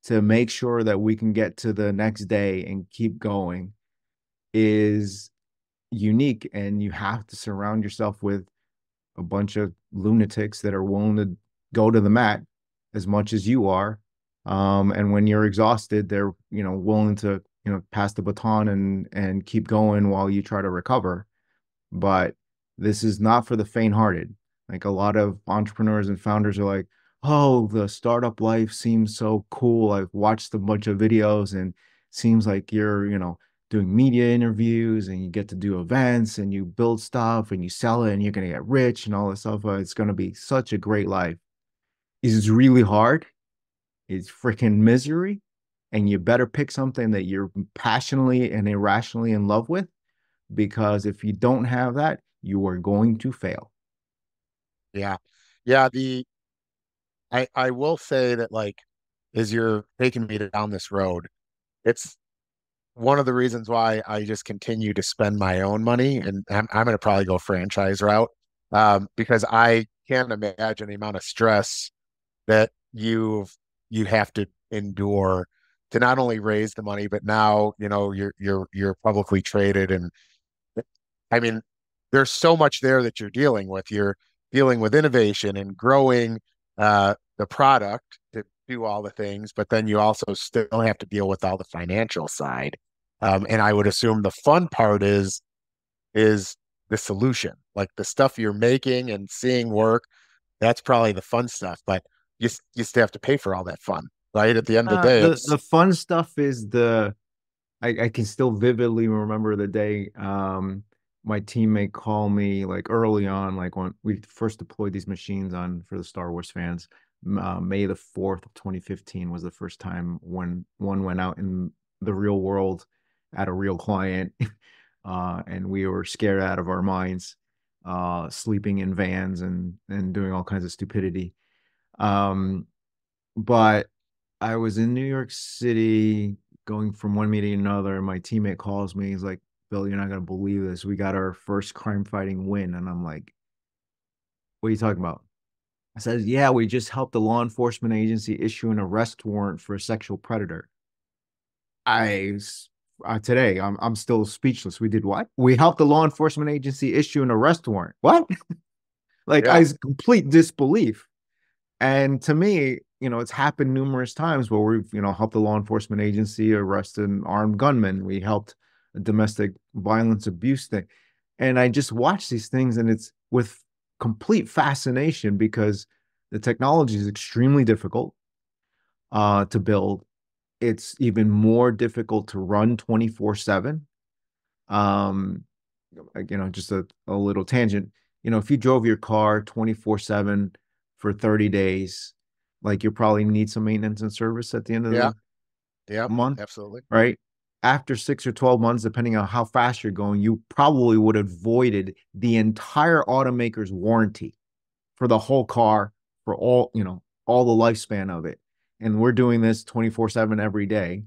to make sure that we can get to the next day and keep going is unique. And you have to surround yourself with a bunch of lunatics that are willing to go to the mat as much as you are. And when you're exhausted, they're, willing to, pass the baton and keep going while you try to recover. But this is not for the faint-hearted. Like, a lot of entrepreneurs and founders are like, oh, the startup life seems so cool. I've watched a bunch of videos and seems like you're, doing media interviews and you get to do events and you build stuff and you sell it and you're going to get rich and all this stuff. It's going to be such a great life. It's really hard. It's freaking misery. And you better pick something that you're passionately and irrationally in love with, because if you don't have that, you are going to fail. Yeah. Yeah. I will say that, like, as you're taking me down this road, it's one of the reasons why I just continue to spend my own money, and I'm going to probably go franchise route, because I can't imagine the amount of stress that you have to endure to not only raise the money, but now, you're publicly traded, and I mean, there's so much there that you're dealing with. dealing with innovation and growing the product to do all the things, but then you also still have to deal with all the financial side. And I would assume the fun part is the solution, like the stuff you're making and seeing work. That's probably the fun stuff, but you still have to pay for all that fun, right? At the end of the day, The it's fun stuff is I can still vividly remember the day my teammate called me like early on, like when we first deployed these machines on for the Star Wars fans. May the 4th of 2015 was the first time when one went out in the real world at a real client. And we were scared out of our minds, sleeping in vans and doing all kinds of stupidity. Um, but I was in New York City going from one meeting to another, and my teammate calls me. He's like, Bill, you're not going to believe this. We got our first crime fighting win. And I'm like, what are you talking about? I said, yeah, we just helped a law enforcement agency issue an arrest warrant for a sexual predator. I today I'm still speechless. We did what? We helped the law enforcement agency issue an arrest warrant. What? Like yeah, I complete disbelief. And to me, it's happened numerous times where we've, helped the law enforcement agency arrest an armed gunman. We helped a domestic violence abuse thing. And I just watch these things and it's with complete fascination because the technology is extremely difficult to build. It's even more difficult to run 24/7. Um, just a little tangent. If you drove your car 24/7 for 30 days, like you probably need some maintenance and service at the end of yeah, the yeah, month, absolutely. right? After 6 or 12 months, depending on how fast you're going, you probably would have voided the entire automaker's warranty for the whole car for all the lifespan of it. And we're doing this 24/7 every day.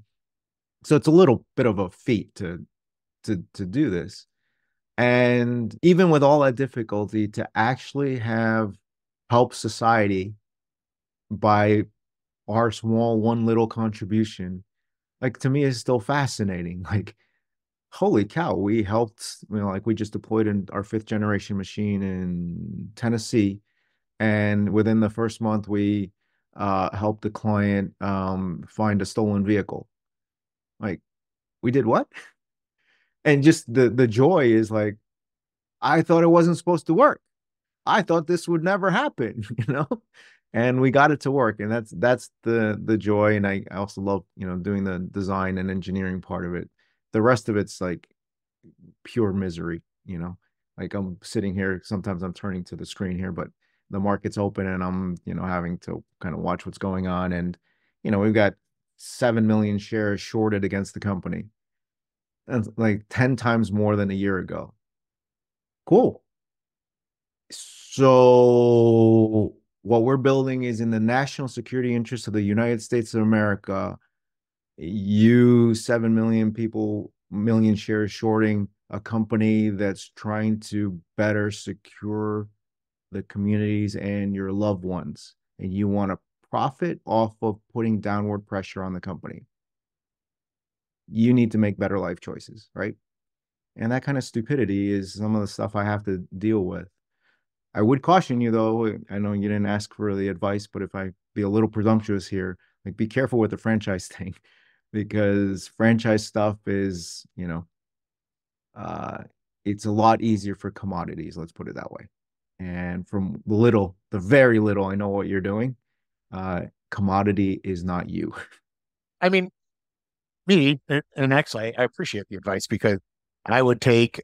So it's a little bit of a feat to do this. And even with all that difficulty, to actually have help society by our small one little contribution, like to me is still fascinating. Like, holy cow, we helped, like we just deployed in our fifth generation machine in Tennessee. And within the first month, we helped the client find a stolen vehicle. Like, we did what? And just the joy is like, I thought it wasn't supposed to work. I thought this would never happen, and we got it to work. And that's the joy. And I also love, doing the design and engineering part of it. The rest of it's like pure misery. Like I'm sitting here, sometimes I'm turning to the screen here, but the market's open and I'm, having to kind of watch what's going on. And, we've got 7 million shares shorted against the company. That's like 10 times more than a year ago. Cool. So what we're building is in the national security interest of the United States of America. You 7 million people, million shares shorting a company that's trying to better secure the communities and your loved ones. And you want to profit off of putting downward pressure on the company. You need to make better life choices, right? And that kind of stupidity is some of the stuff I have to deal with. I would caution you though, I know you didn't ask for the advice, but if I be a little presumptuous here, like be careful with the franchise thing because franchise stuff is, uh, it's a lot easier for commodities, let's put it that way. And from the very little I know what you're doing, commodity is not you. I mean, me, and actually, I appreciate the advice because I would take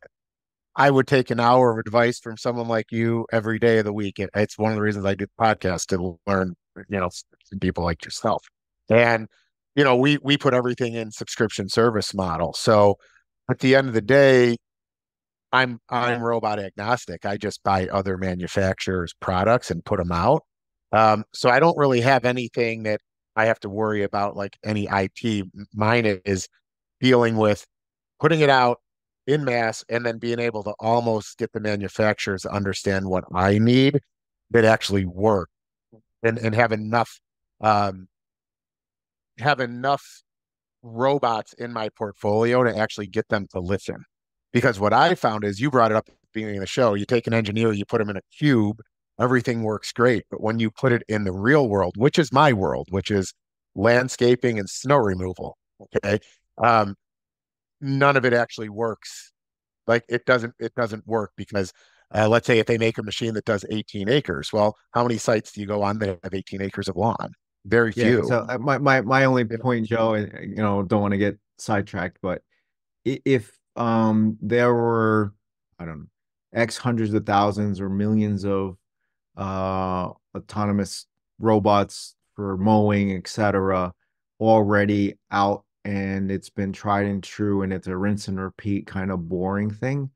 I would take an hour of advice from someone like you every day of the week. It's one of the reasons I do the podcast to learn, from people like yourself. And we put everything in subscription service model. So at the end of the day, I'm robot agnostic. I just buy other manufacturers' products and put them out. So I don't really have anything that I have to worry about, like any IP. Mine is dealing with putting it out in mass and then being able to almost get the manufacturers to understand what I need that actually work and um, have enough robots in my portfolio to actually get them to listen. Because what I found is you brought it up at the beginning of the show, you take an engineer, you put them in a cube everything works great. But when you put it in the real world, which is my world, which is landscaping and snow removal, okay, um, none of it actually works. Like it doesn't work because let's say if they make a machine that does 18 acres, well, how many sites do you go on that have 18 acres of lawn? Very Yeah. few. So my only You know? point, Joe, don't want to get sidetracked, but if there were, I don't know, X hundreds of thousands or millions of autonomous robots for mowing, etc., already out, and it's been tried and true, and it's a rinse and repeat kind of boring thing.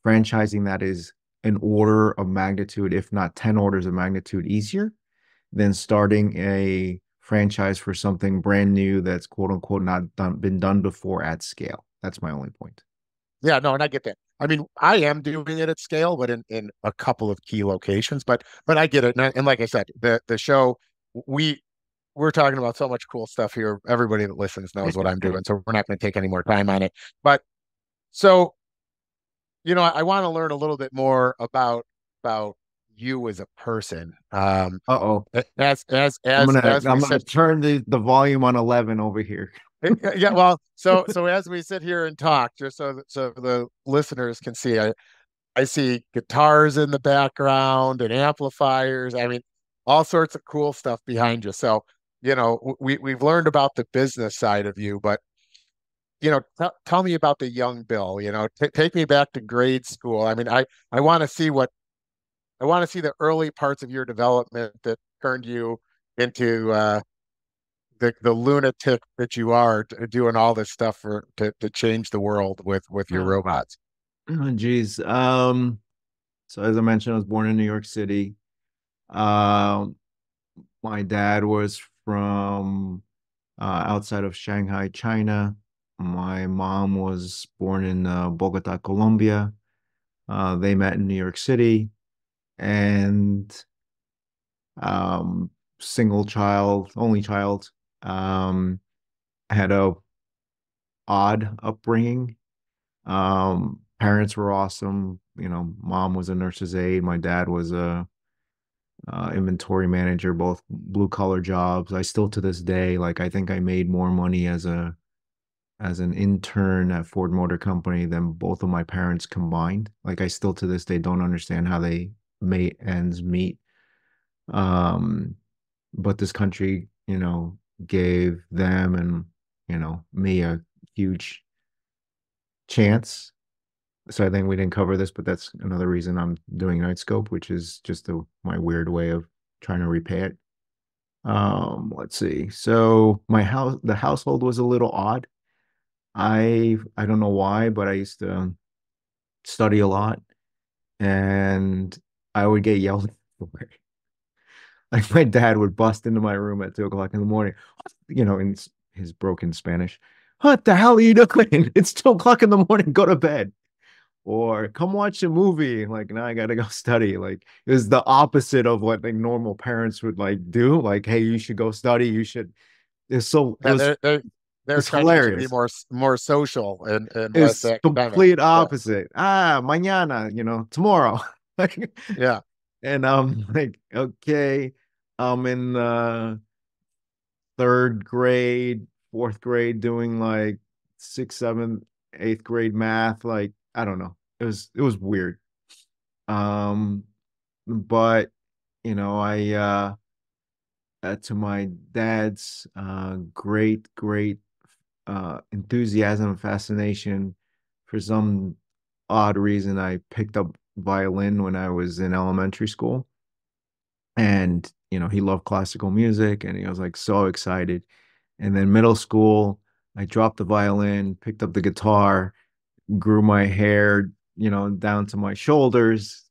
Franchising that is an order of magnitude, if not 10 orders of magnitude easier than starting a franchise for something brand new that's quote unquote not been done before at scale. That's my only point. Yeah, no, and I get that. I mean, I am doing it at scale, but in a couple of key locations. But I get it. And like I said, the show we we're talking about so much cool stuff here. Everybody that listens knows what I'm doing, so we're not going to take any more time on it. But so I want to learn a little bit more about you as a person. Uh-oh. I'm As we gonna sit, turn the volume on 11 over here. yeah. Well, so as we sit here and talk, just so the listeners can see, I see guitars in the background and amplifiers. I mean, all sorts of cool stuff behind you. So, we've learned about the business side of you, but tell me about the young Bill. Take me back to grade school. I mean, I want to see the early parts of your development that turned you into the lunatic that you are, doing all this stuff to change the world with your Oh, robots. geez. So as I mentioned, I was born in New York City. Um, my dad was from outside of Shanghai, China. My mom was born in Bogota, Colombia. They met in New York City, and um, single child, only child. Um, had a odd upbringing. Parents were awesome. Mom was a nurse's aide. My dad was a inventory manager, both blue collar jobs. I still to this day, like I think I made more money as an intern at Ford Motor Company than both of my parents combined. Like I still to this day don't understand how they made ends meet. Um, but this country, gave them and me a huge chance. So I think we didn't cover this, but that's another reason I'm doing Knightscope, which is just my weird way of trying to repay it. Let's see. So the household was a little odd. I don't know why, but I used to study a lot, and I would get yelled at for it. Like my dad would bust into my room at 2 o'clock in the morning, in his broken Spanish. What the hell are you doing? It's 2 o'clock in the morning. Go to bed. Or come watch a movie. Like, now I gotta go study. Like, it was the opposite of what like normal parents would like do. Like, hey, you should go study. You should. It's so it Yeah, was they're it's trying to get you to be hilarious. more social and less It's academic. complete Yeah, opposite. Mañana, tomorrow. Like, yeah. and I'm like, okay, I'm in third grade, fourth grade, doing like sixth, seventh, eighth grade math. Like, I don't know. It was weird. Um, but I to my dad's great enthusiasm and fascination, for some odd reason, I picked up violin when I was in elementary school. And, he loved classical music and he was like so excited. And then middle school, I dropped the violin, picked up the guitar, grew my hair, down to my shoulders,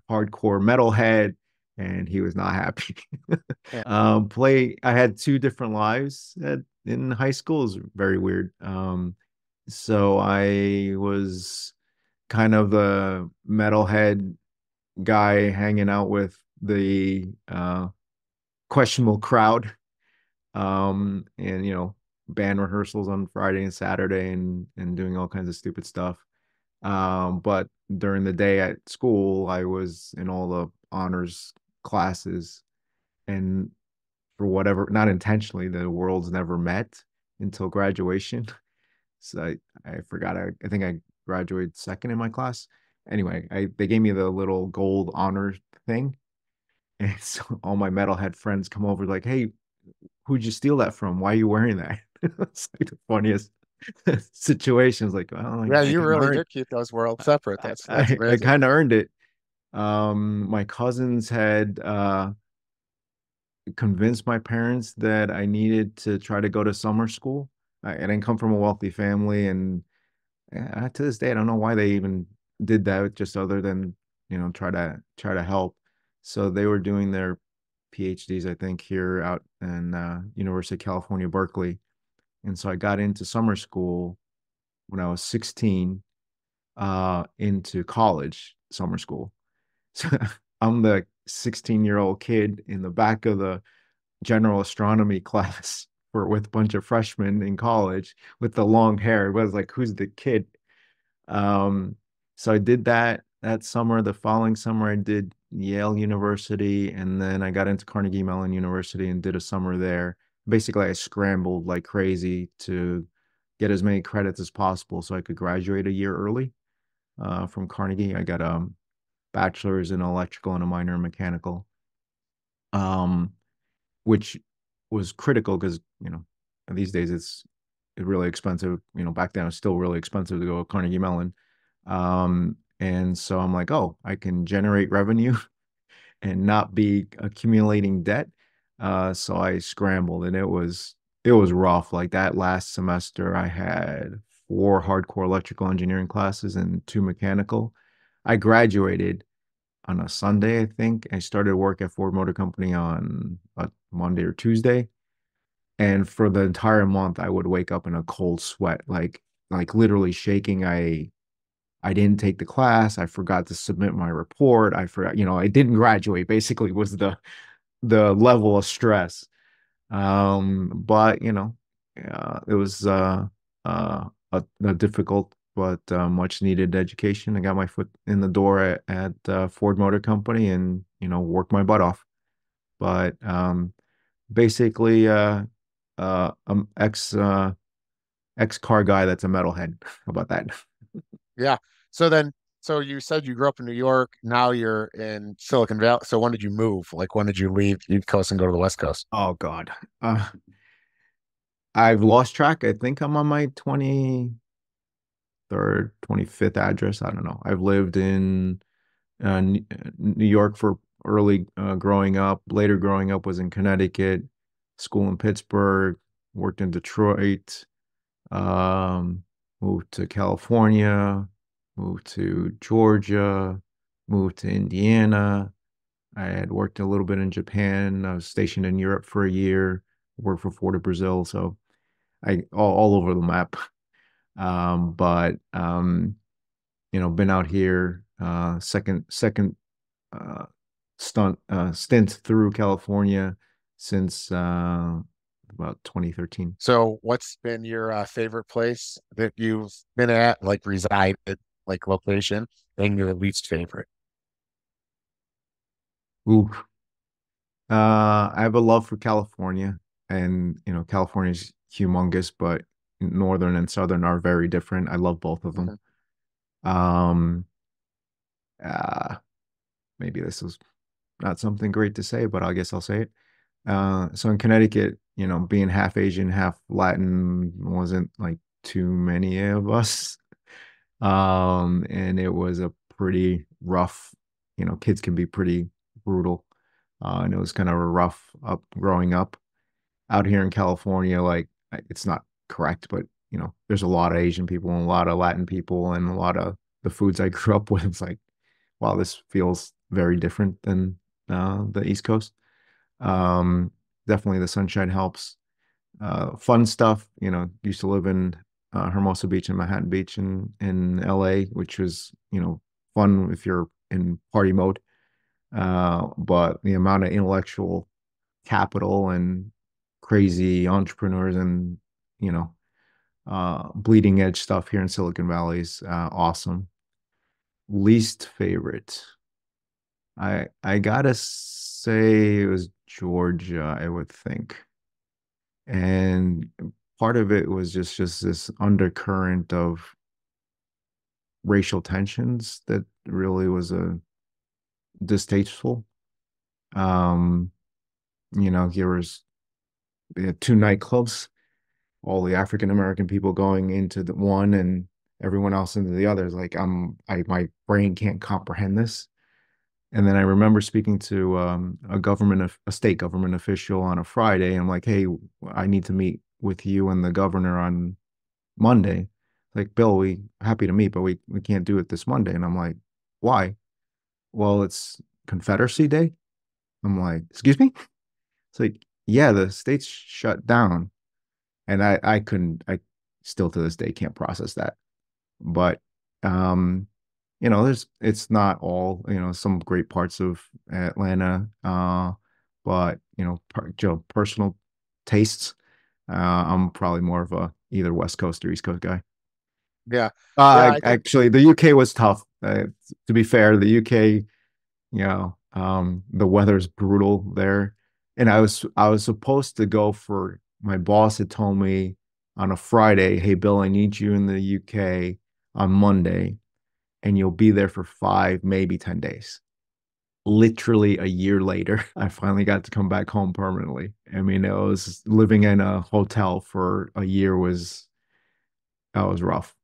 hardcore metalhead, and he was not happy. Yeah. I had two different lives in high school. It was very weird. So I was kind of the metalhead guy hanging out with the questionable crowd. And band rehearsals on Friday and Saturday, and doing all kinds of stupid stuff. But during the day at school, I was in all the honors classes, and for whatever, not intentionally, the worlds never met until graduation. So I forgot. I think I graduated second in my class. Anyway, they gave me the little gold honor thing. And so all my metalhead friends come over like, hey, who'd you steal that from? Why are you wearing that? It's like the funniest situations. Like, well, Yeah, I you kind of really earned did keep those worlds separate. That's I amazing. kind of earned it. My cousins had convinced my parents that I needed to try to go to summer school. I didn't come from a wealthy family, and to this day, I don't know why they even did that, just other than try to help. So they were doing their PhDs, I think, here out in University of California, Berkeley. And so I got into summer school when I was 16, into college summer school. So I'm the 16-year-old kid in the back of the general astronomy class for with a bunch of freshmen in college with the long hair. It was like, who's the kid? Um, so I did that summer. The following summer, I did Yale University, and then I got into Carnegie Mellon University and did a summer there. Basically, I scrambled like crazy to get as many credits as possible so I could graduate a year early from Carnegie. I got a bachelor's in electrical and a minor in mechanical, um, which was critical because these days it's really expensive. Back then it was still really expensive to go to Carnegie Mellon. And so I'm like, oh, I can generate revenue and not be accumulating debt. So I scrambled, and it was rough. Like that last semester, I had four hardcore electrical engineering classes and two mechanical. I graduated on a Sunday, I think. I started work at Ford Motor Company on a Monday or Tuesday. And for the entire month, I would wake up in a cold sweat, like literally shaking. I didn't take the class. I forgot to submit my report. I forgot, I didn't graduate, basically was the level of stress. But it was a difficult but much needed education. I got my foot in the door at Ford Motor Company and worked my butt off. But basically, ex car guy that's a metalhead. How about that? Yeah. So then, so you said you grew up in New York. Now you're in Silicon Valley. So when did you move? Like when did you leave East Coast and go to the West Coast? Oh God. I've lost track. I think I'm on my 23rd, 25th address. I don't know. I've lived in New York for early growing up. Later growing up was in Connecticut, school in Pittsburgh, worked in Detroit, um, moved to California, moved to Georgia, moved to Indiana. I had worked a little bit in Japan. I was stationed in Europe for a year, worked for Ford of Brazil. So I all over the map. But been out here second uh stint through California since about 2013. So what's been your favorite place that you've been at, like resided, like location, and your least favorite? Ooh. I have a love for California, and California's humongous, but northern and southern are very different. I love both of them. Mhm. Um, uh, maybe this is not something great to say, but I guess I'll say it. So in Connecticut, being half Asian, half Latin wasn't like too many of us. And it was a pretty rough, kids can be pretty brutal. And it was kind of a rough up growing up out here in California. Like it's not correct, but there's a lot of Asian people and a lot of Latin people and a lot of the foods I grew up with. It's like, wow, this feels very different than the East Coast. Um, Definitely the sunshine helps. Fun stuff, used to live in Hermosa Beach and Manhattan Beach in LA, which was, fun if you're in party mode. But the amount of intellectual capital and crazy entrepreneurs and, you know, bleeding edge stuff here in Silicon Valley is awesome. Least favorite. I gotta say it was Georgia, I would think. And part of it was just this undercurrent of racial tensions that really was a distasteful. Um, there was they had two nightclubs, all the African American people going into the one and everyone else into the other. It's like my brain can't comprehend this. And then I remember speaking to a state government official on a Friday. I'm like, hey, I need to meet with you and the governor on Monday. Like, Bill, we happy to meet, but we can't do it this Monday. And I'm like, why? Well, it's Confederacy Day. I'm like, excuse me? It's like, yeah, the state's shut down. And I couldn't, I still to this day can't process that. But um, it's not all, some great parts of Atlanta, but personal tastes. I'm probably more of a either West Coast or East Coast guy. Yeah. Yeah, I think Actually, the UK was tough. To be fair, the UK, the weather's brutal there. And I was supposed to go for my boss had told me on a Friday, hey Bill, I need you in the UK on Monday, and you'll be there for 5, maybe 10 days. Literally a year later, I finally got to come back home permanently. I mean, it was living in a hotel for a year was that was rough.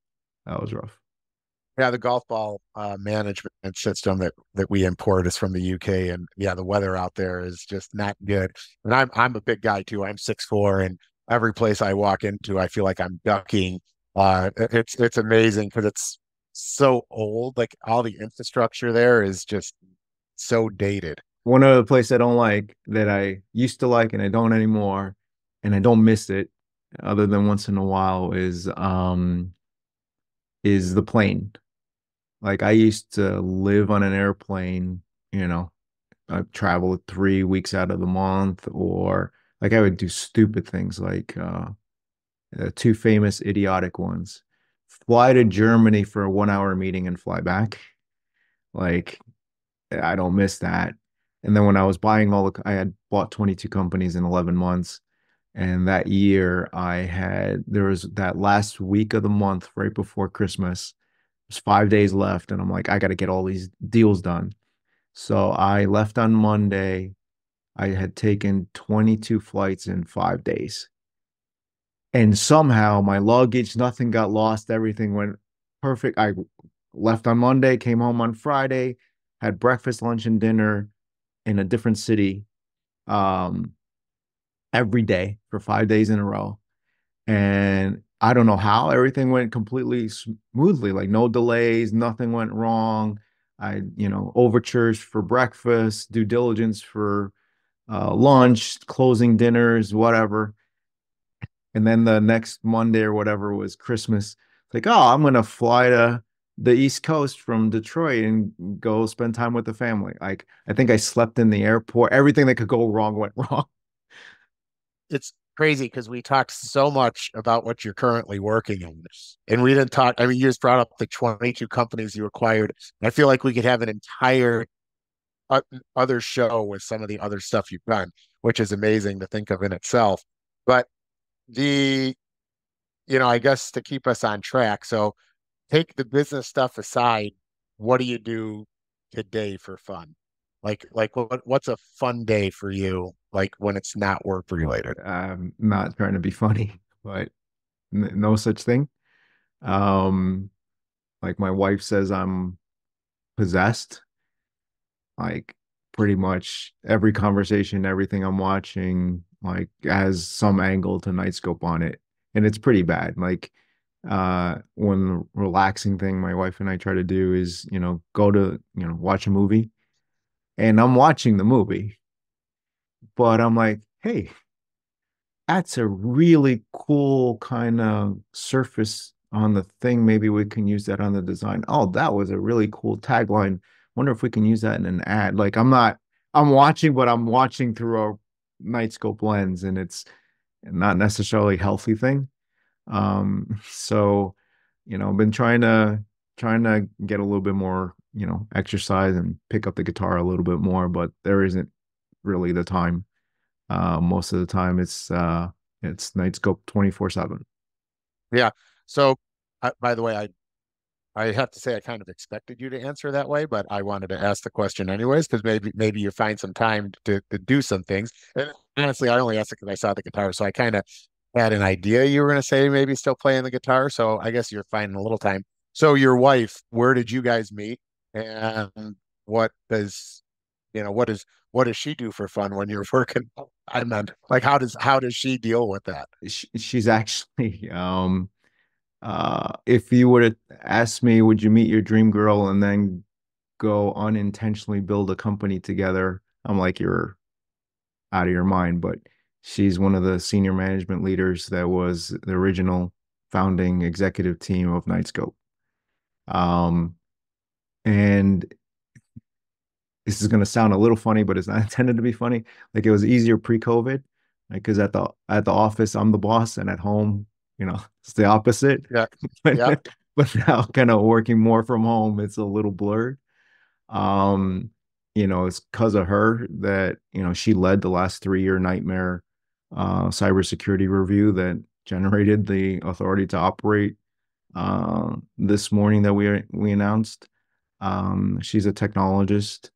That was rough. yeah, the golf ball management system that we import is from the UK, and yeah, the weather out there is just not good. And I'm a big guy too. I'm 6'4", and every place I walk into, I feel like I'm ducking. It's amazing because it's so old. Like all the infrastructure there is just so dated. One other place I don't like that I used to like and I don't anymore, and I don't miss it other than once in a while is the plane. Like I used to live on an airplane, I traveled 3 weeks out of the month, or like I would do stupid things like two famous idiotic ones. Fly to Germany for a 1 hour meeting and fly back. Like I don't miss that. And then when I was buying I had bought 22 companies in 11 months. And that year there was that last week of the month right before Christmas. There's 5 days left. And I'm like, I got to get all these deals done. So I left on Monday. I had taken 22 flights in 5 days. And somehow my luggage, nothing got lost. Everything went perfect. I left on Monday, came home on Friday, had breakfast, lunch, and dinner in a different city um, every day for 5 days in a row. And I don't know how everything went completely smoothly, like no delays, nothing went wrong. Overtures for breakfast, due diligence for lunch, closing dinners, whatever. And then the next Monday or whatever was Christmas. Like, oh, I'm gonna fly to the East Coast from Detroit and go spend time with the family. Like, I think I slept in the airport. Everything that could go wrong went wrong. It's crazy because we talked so much about what you're currently working on, and we didn't talk. I mean, you just brought up the 22 companies you acquired. I feel like we could have an entire uh, other show with some of the other stuff you've done, which is amazing to think of in itself. But the, I guess to keep us on track. So take the business stuff aside. What do you do today for fun? Like what's a fun day for you? Like when it's not work related. I'm not trying to be funny, but no such thing. Um, like my wife says I'm possessed. Like pretty much every conversation, everything I'm watching, like has some angle to Knightscope on it. And it's pretty bad. Like one relaxing thing my wife and I try to do is, go to, watch a movie. And I'm watching the movie, but I'm like, hey, that's a really cool kind of surface on the thing. Maybe we can use that on the design. Oh, that was a really cool tagline. Wonder if we can use that in an ad. Like I'm watching, but I'm watching through a Nightscope lens, and it's not necessarily a healthy thing. So, I've been trying to trying to get a little bit more, exercise and pick up the guitar a little bit more, but there isn't really the time. Most of the time it's Knightscope 24/7. Yeah. So, by the way, I have to say I kind of expected you to answer that way, but I wanted to ask the question anyways because maybe you find some time to do some things. And honestly, I only asked it because I saw the guitar, so I kind of had an idea you were going to say maybe still playing the guitar. So I guess you're finding a little time. So your wife, where did you guys meet, and what does what does she do for fun when you're working? I meant like how does she deal with that? She's actually if you were to ask me, would you meet your dream girl and then go unintentionally build a company together? I'm like, you're out of your mind. But she's one of the senior management leaders that was the original founding executive team of Knightscope. Um, and this is going to sound a little funny, but it's not intended to be funny. Like it was easier pre-COVID, like because at the office I'm the boss, and at home, it's the opposite. Yeah. But Yeah. but now, kind of working more from home, it's a little blurred. Um, it's because of her that she led the last 3-year nightmare cybersecurity review that generated the authority to operate this morning that we announced. She's a technologist.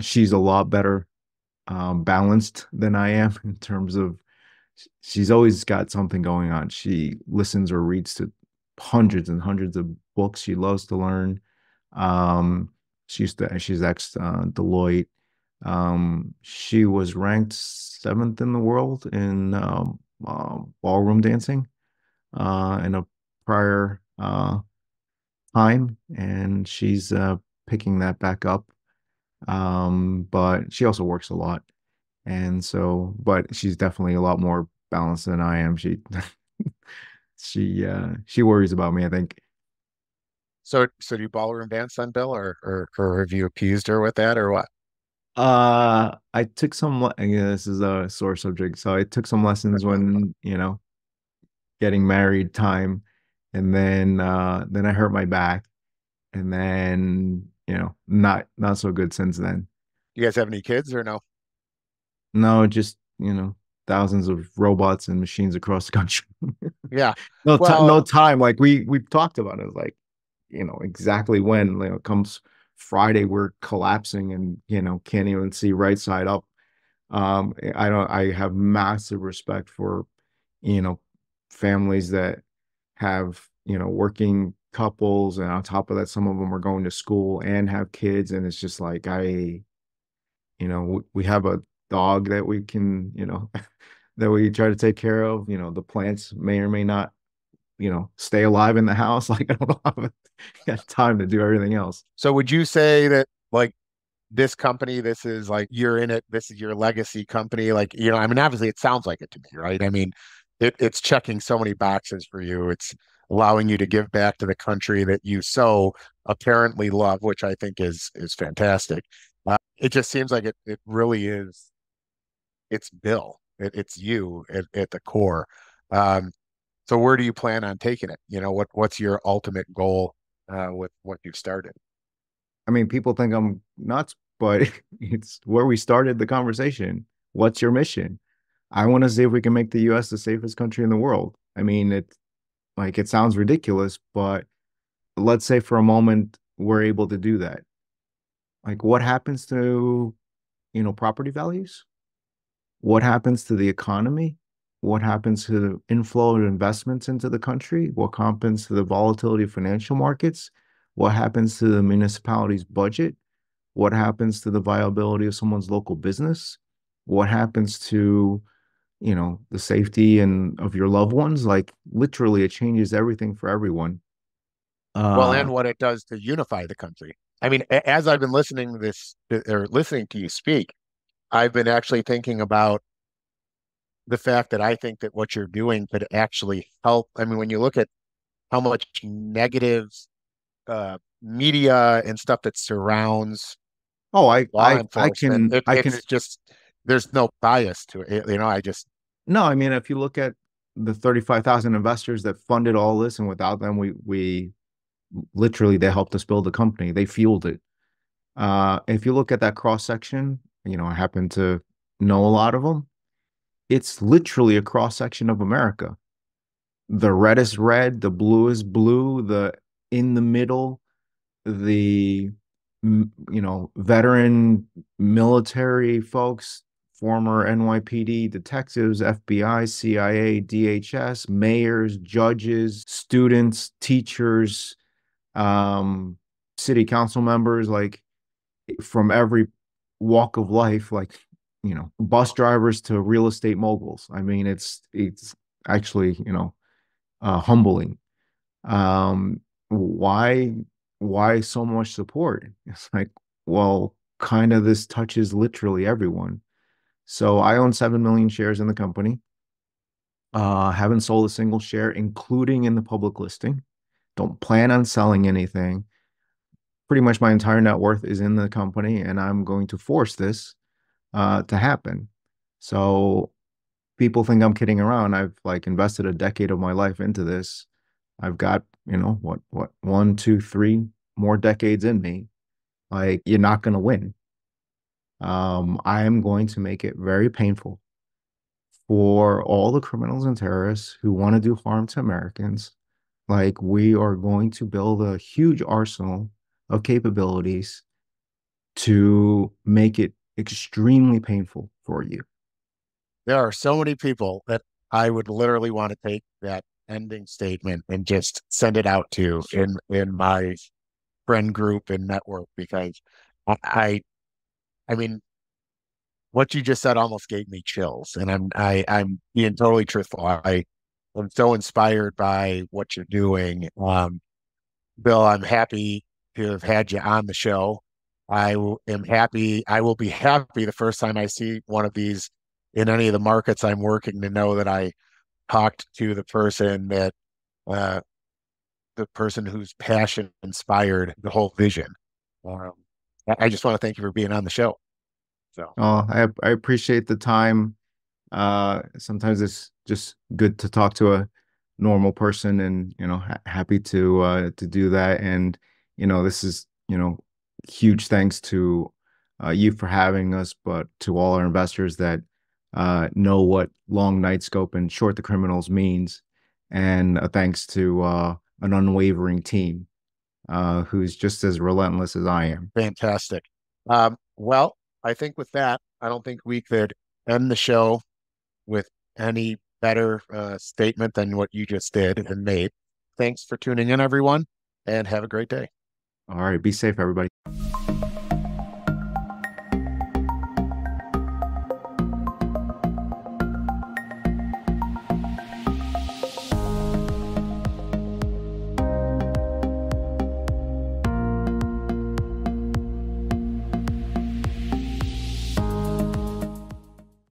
She's a lot better balanced than I am in terms of she's always got something going on. She listens or reads to hundreds and hundreds of books. She loves to learn. Um, she's ex Deloitte. She was ranked 7th in the world in ballroom dancing in a prior time, and she's picking that back up. But she also works a lot. And so, but she's definitely a lot more balanced than I am. She worries about me, I think. So do you ballroom dance then, Bill, or have you appeased her with that or what? I took yeah, this is a sore subject. So I took some lessons when, getting married time, and then I hurt my back, and then, not so good since then. You guys have any kids or no? No, just, thousands of robots and machines across the country. Yeah. No time, Well, no time. Like we've talked about it, like, exactly when, it comes Friday, we're collapsing and, can't even see right side up. I have massive respect for, you know, families that have, working couples, and on top of that, some of them are going to school and have kids. And it's just like, we have a dog that we can, that we try to take care of. The plants may or may not, stay alive in the house. Like I don't know how I got time to do everything else. so would you say that like this company, this is like you're in it, this is your legacy company? Like, I mean, obviously it sounds like it to me, right? I mean, it's checking so many boxes for you. It's allowing you to give back to the country that you so apparently love, which I think is fantastic. It just seems like it really is. It's Bill. It's you at the core. Um, so where do you plan on taking it? What's your ultimate goal with what you've started? I mean, people think I'm nuts, but it's where we started the conversation. What's your mission? I want to see if we can make the US the safest country in the world. I mean, it sounds ridiculous, but let's say for a moment we're able to do that. Like what happens to, property values? What happens to the economy? What happens to the inflow of investments into the country? What happens to the volatility of financial markets? What happens to the municipality's budget? What happens to the viability of someone's local business? What happens to, the safety and of your loved ones? Like literally it changes everything for everyone. Well, Uh, and what it does to unify the country. I mean, as I've been listening to this or listening to you speak, I've been actually thinking about the fact that I think that what you're doing could actually help. I mean, when you look at how much negative media and stuff that surrounds oh, I law I I enforcement, can I can it's just there's no bias to it. I just no, I mean, if you look at the 35,000 investors that funded all this, and without them, we literally they helped us build the company. They fueled it. If you look at that cross section, I happen to know a lot of them. It's literally a cross section of America. The red is red, the blue is blue, the in the middle, the veteran military folks, former NYPD detectives, FBI, CIA, DHS, mayors, judges, students, teachers, um, city council members, like from every walk of life, like bus drivers to real estate moguls. I mean, it's actually humbling. um why why so much support? It's like, well, kind of this touches literally everyone. So I own 7 million shares in the company. Haven't sold a single share, including in the public listing. Don't plan on selling anything. Pretty much my entire net worth is in the company, and I'm going to force this to happen. So people think I'm kidding around. I've like invested a decade of my life into this. I've got, what, one, two, three more decades in me. Like, you're not going to win. I am going to make it very painful for all the criminals and terrorists who want to do harm to Americans. Like, we are going to build a huge arsenal of capabilities to make it extremely painful for you. There are so many people that I would literally want to take that ending statement and just send it out to in my friend group and network, because I I mean, what you just said almost gave me chills, and I'm being totally truthful. I'm so inspired by what you're doing. Bill, I'm happy to have had you on the show. Am happy. I will be happy the first time I see one of these in any of the markets I'm working, to know that I talked to uh, the person whose passion inspired the whole vision. Um, I just want to thank you for being on the show. So I appreciate the time. Sometimes it's just good to talk to a normal person, and happy to do that. And this is huge thanks to you for having us, but to all our investors that know what long night scope and short the criminals means, and thanks to an unwavering team who's just as relentless as I am. fantastic. Well, I think with that, I don't think we could end the show with any better statement than what you just did and made. Thanks for tuning in, everyone, and have a great day. All right, be safe, everybody.